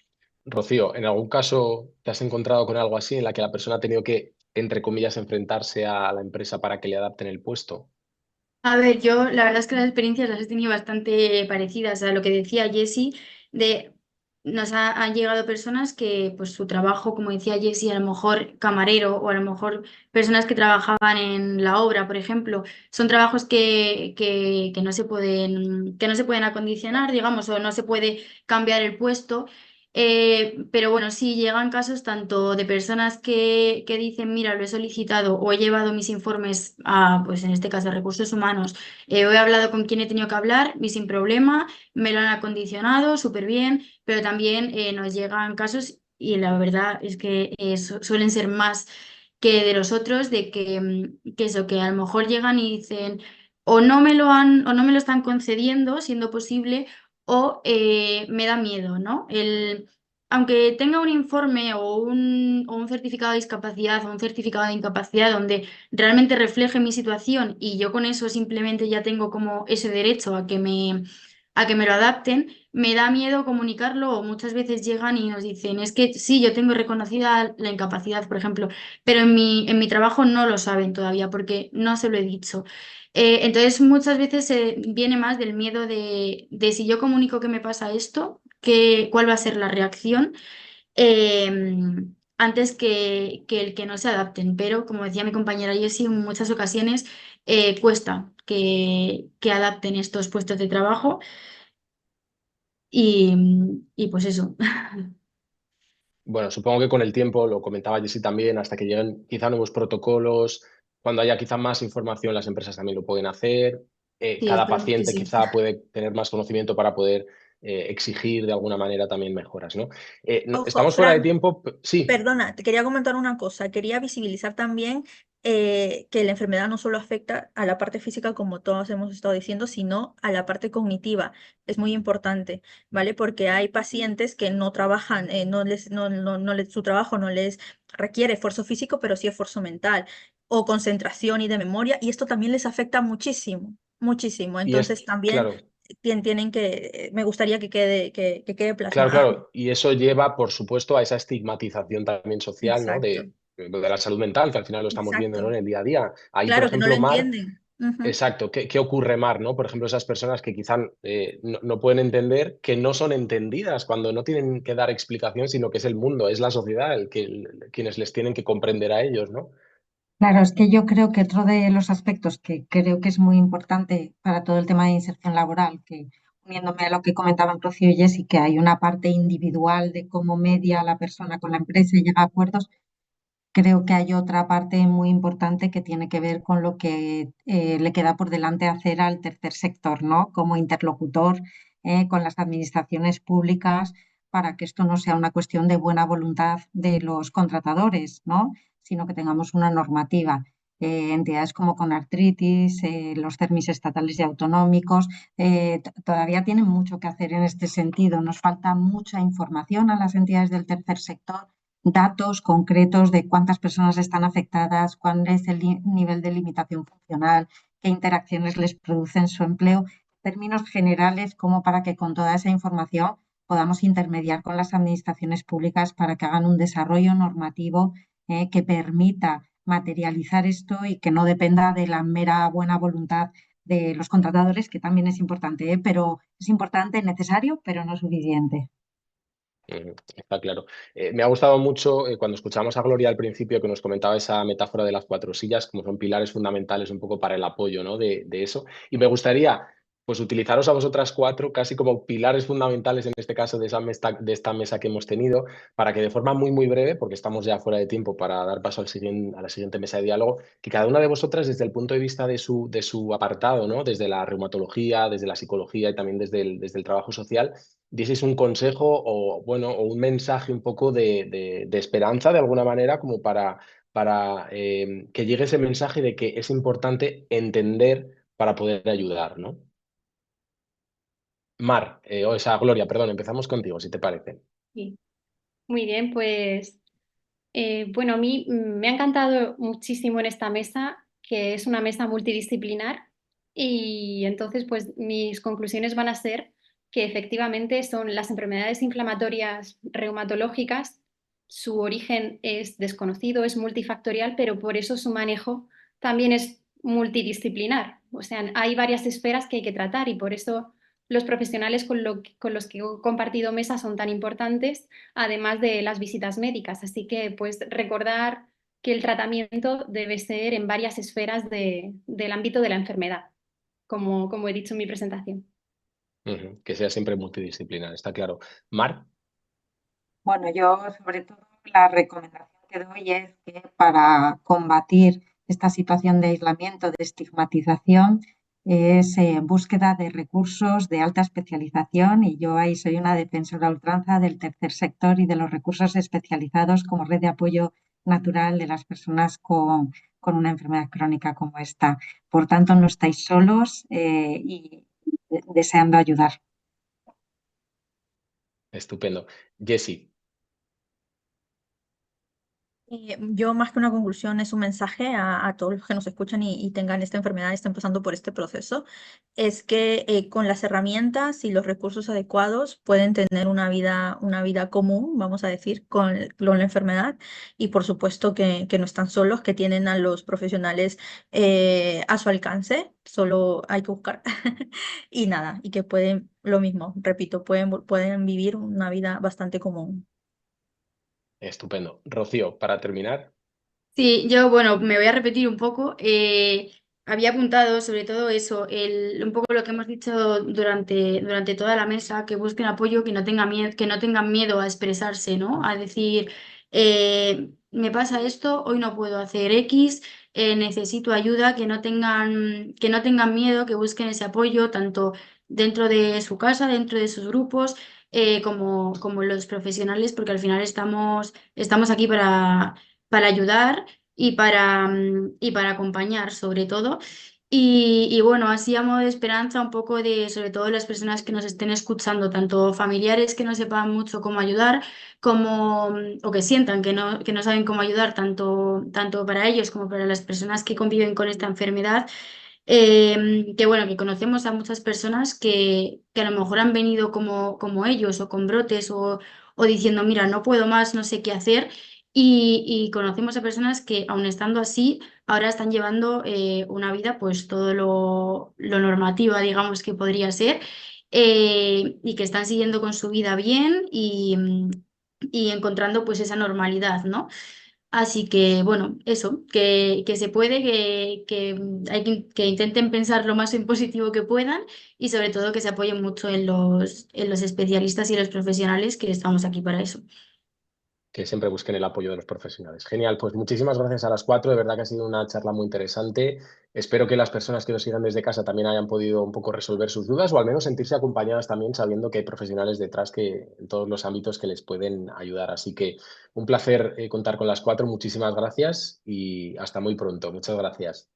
Speaker 1: Rocío, ¿en algún caso te has encontrado con algo así en la que la persona ha tenido que, entre comillas, enfrentarse a la empresa para que le adapten el puesto?
Speaker 5: A ver, yo la verdad es que las experiencias las he tenido bastante parecidas a lo que decía Jessie, de han llegado personas que pues su trabajo, como decía Jessie, a lo mejor camarero o a lo mejor personas que trabajaban en la obra, por ejemplo, son trabajos que no se pueden acondicionar, digamos, o no se puede cambiar el puesto. Pero bueno, sí llegan casos tanto de personas que dicen, mira, lo he solicitado o he llevado mis informes a, pues en este caso, a recursos humanos, o he hablado con quien he tenido que hablar y sin problema, me lo han acondicionado súper bien, pero también nos llegan casos y la verdad es que suelen ser más que de los otros, de que eso, que a lo mejor llegan y dicen, o no me lo están concediendo, siendo posible, o me da miedo, ¿no? Aunque tenga un informe o un certificado de discapacidad o un certificado de incapacidad donde realmente refleje mi situación y yo con eso simplemente ya tengo como ese derecho a que me lo adapten, me da miedo comunicarlo o muchas veces llegan y nos dicen, es que sí, yo tengo reconocida la incapacidad, por ejemplo, pero en mi trabajo no lo saben todavía porque no se lo he dicho. Entonces muchas veces viene más del miedo de si yo comunico que me pasa esto, cuál va a ser la reacción antes que el que no se adapten. Pero como decía mi compañera Jessie, en muchas ocasiones cuesta que adapten estos puestos de trabajo y pues eso.
Speaker 1: Bueno, supongo que con el tiempo, lo comentaba Jessy también, hasta que lleguen quizá nuevos protocolos, cuando haya quizá más información, las empresas también lo pueden hacer.
Speaker 5: Sí,
Speaker 1: Cada
Speaker 5: esperemos que
Speaker 1: paciente
Speaker 5: sí.
Speaker 1: quizá puede tener más conocimiento para poder exigir de alguna manera también mejoras, ¿no?
Speaker 4: Ojo,
Speaker 1: Estamos fuera de
Speaker 4: Fran,
Speaker 1: tiempo. Sí,
Speaker 4: perdona, te quería comentar una cosa. Quería visibilizar también que la enfermedad no solo afecta a la parte física, como todos hemos estado diciendo, sino a la parte cognitiva. Es muy importante, ¿vale? Porque hay pacientes que no trabajan, su trabajo no les requiere esfuerzo físico, pero sí esfuerzo mental o concentración y de memoria, y esto también les afecta muchísimo, muchísimo.
Speaker 1: y
Speaker 4: Entonces
Speaker 1: es,
Speaker 4: también
Speaker 1: claro.
Speaker 4: tienen que, me gustaría que quede
Speaker 1: Claro,
Speaker 4: plasmado.
Speaker 1: claro, y eso lleva, por supuesto, a esa estigmatización también social, ¿no?
Speaker 4: Exacto,
Speaker 1: De la salud mental, que al final lo estamos viendo, ¿no?
Speaker 4: exacto.
Speaker 1: En el día a día. Ahí, por
Speaker 4: Claro que no lo
Speaker 1: ejemplo, Mar,
Speaker 4: entienden. Ujú.
Speaker 1: exacto, ¿qué ocurre, Mar, ¿no? Por ejemplo, esas personas que quizá no pueden entender, que no son entendidas cuando no tienen que dar explicación, sino que es el mundo, es la sociedad quienes les tienen que comprender a ellos, ¿no?
Speaker 3: Claro, es que yo creo que otro de los aspectos que creo que es muy importante para todo el tema de inserción laboral, que uniéndome a lo que comentaban Rocío y Jessy, que hay una parte individual de cómo media la persona con la empresa y llega a acuerdos, creo que hay otra parte muy importante que tiene que ver con lo que le queda por delante hacer al tercer sector, ¿no? Como interlocutor con las administraciones públicas para que esto no sea una cuestión de buena voluntad de los contratadores, ¿no? Sino que tengamos una normativa. Entidades como Conartritis, los CERMIS estatales y autonómicos, todavía tienen mucho que hacer en este sentido. Nos falta mucha información a las entidades del tercer sector, datos concretos de cuántas personas están afectadas, cuál es el nivel de limitación funcional, qué interacciones les produce en su empleo, términos generales como para que con toda esa información podamos intermediar con las administraciones públicas para que hagan un desarrollo normativo que permita materializar esto y que no dependa de la mera buena voluntad de los contratadores, que también es importante, pero es importante, necesario, pero no suficiente.
Speaker 1: Está claro. Me ha gustado mucho cuando escuchamos a Gloria al principio que nos comentaba esa metáfora de las cuatro sillas, como son pilares fundamentales un poco para el apoyo, ¿no? de eso. Y me gustaría pues utilizaros a vosotras cuatro casi como pilares fundamentales en este caso de esta mesa que hemos tenido, para que de forma muy, muy breve, porque estamos ya fuera de tiempo para dar paso a la siguiente mesa de diálogo, que cada una de vosotras desde el punto de vista de su apartado, ¿no? Desde la reumatología, desde la psicología y también desde el trabajo social, dieseis un consejo o, bueno, o un mensaje un poco de esperanza de alguna manera, como para que llegue ese mensaje de que es importante entender para poder ayudar, ¿no? Mar, o esa Gloria, perdón, empezamos contigo, si te parece.
Speaker 2: Sí. Muy bien, pues bueno, a mí me ha encantado muchísimo en esta mesa, que es una mesa multidisciplinar, y entonces pues mis conclusiones van a ser que efectivamente son las enfermedades inflamatorias reumatológicas, su origen es desconocido, es multifactorial, pero por eso su manejo también es multidisciplinar. O sea, hay varias esferas que hay que tratar y por eso los profesionales con los que he compartido mesa son tan importantes, además de las visitas médicas. Así que, pues, recordar que el tratamiento debe ser en varias esferas del ámbito de la enfermedad, como he dicho en mi presentación.
Speaker 1: Que sea siempre multidisciplinar, está claro. Mar,
Speaker 3: Bueno, yo sobre todo la recomendación que doy es que para combatir esta situación de aislamiento, de estigmatización, es búsqueda de recursos de alta especialización y yo ahí soy una defensora a ultranza del tercer sector y de los recursos especializados como red de apoyo natural de las personas con una enfermedad crónica como esta. Por tanto, no estáis solos y deseando ayudar.
Speaker 1: Estupendo. Jessie,
Speaker 4: Yo más que una conclusión es un mensaje a todos los que nos escuchan y tengan esta enfermedad, estén pasando por este proceso, es que con las herramientas y los recursos adecuados pueden tener una vida común, vamos a decir, con la enfermedad y por supuesto que no están solos, que tienen a los profesionales a su alcance, solo hay que buscar y nada, y que pueden, lo mismo, repito, pueden vivir una vida bastante común.
Speaker 1: estupendo. Rocío, para terminar.
Speaker 5: Sí, yo, bueno, me voy a repetir un poco. Había apuntado sobre todo eso, un poco lo que hemos dicho durante toda la mesa, que busquen apoyo, que no tengan miedo a expresarse, ¿no? A decir, me pasa esto, hoy no puedo hacer X, necesito ayuda, que no tengan miedo, que busquen ese apoyo, tanto dentro de su casa, dentro de sus grupos, como los profesionales, porque al final estamos aquí para ayudar y para acompañar sobre todo. Y bueno, así a modo de esperanza, un poco de, sobre todo las personas que nos estén escuchando, tanto familiares que no sepan mucho cómo ayudar, o que sientan que no saben cómo ayudar, tanto para ellos como para las personas que conviven con esta enfermedad. Que bueno, que conocemos a muchas personas que a lo mejor han venido como ellos o con brotes o diciendo, mira, no puedo más, no sé qué hacer. Y conocemos a personas que, aun estando así, ahora están llevando una vida, pues todo lo normativa, digamos, que podría ser, y que están siguiendo con su vida bien y encontrando pues esa normalidad, ¿no? Así que, bueno, eso, que se puede, que intenten pensar lo más en positivo que puedan y sobre todo que se apoyen mucho en los especialistas y los profesionales que estamos aquí para eso.
Speaker 1: Que siempre busquen el apoyo de los profesionales. Genial, pues muchísimas gracias a las cuatro, de verdad que ha sido una charla muy interesante. Espero que las personas que nos sigan desde casa también hayan podido un poco resolver sus dudas o al menos sentirse acompañadas también sabiendo que hay profesionales detrás que en todos los ámbitos que les pueden ayudar. Así que un placer contar con las cuatro, muchísimas gracias y hasta muy pronto. Muchas gracias.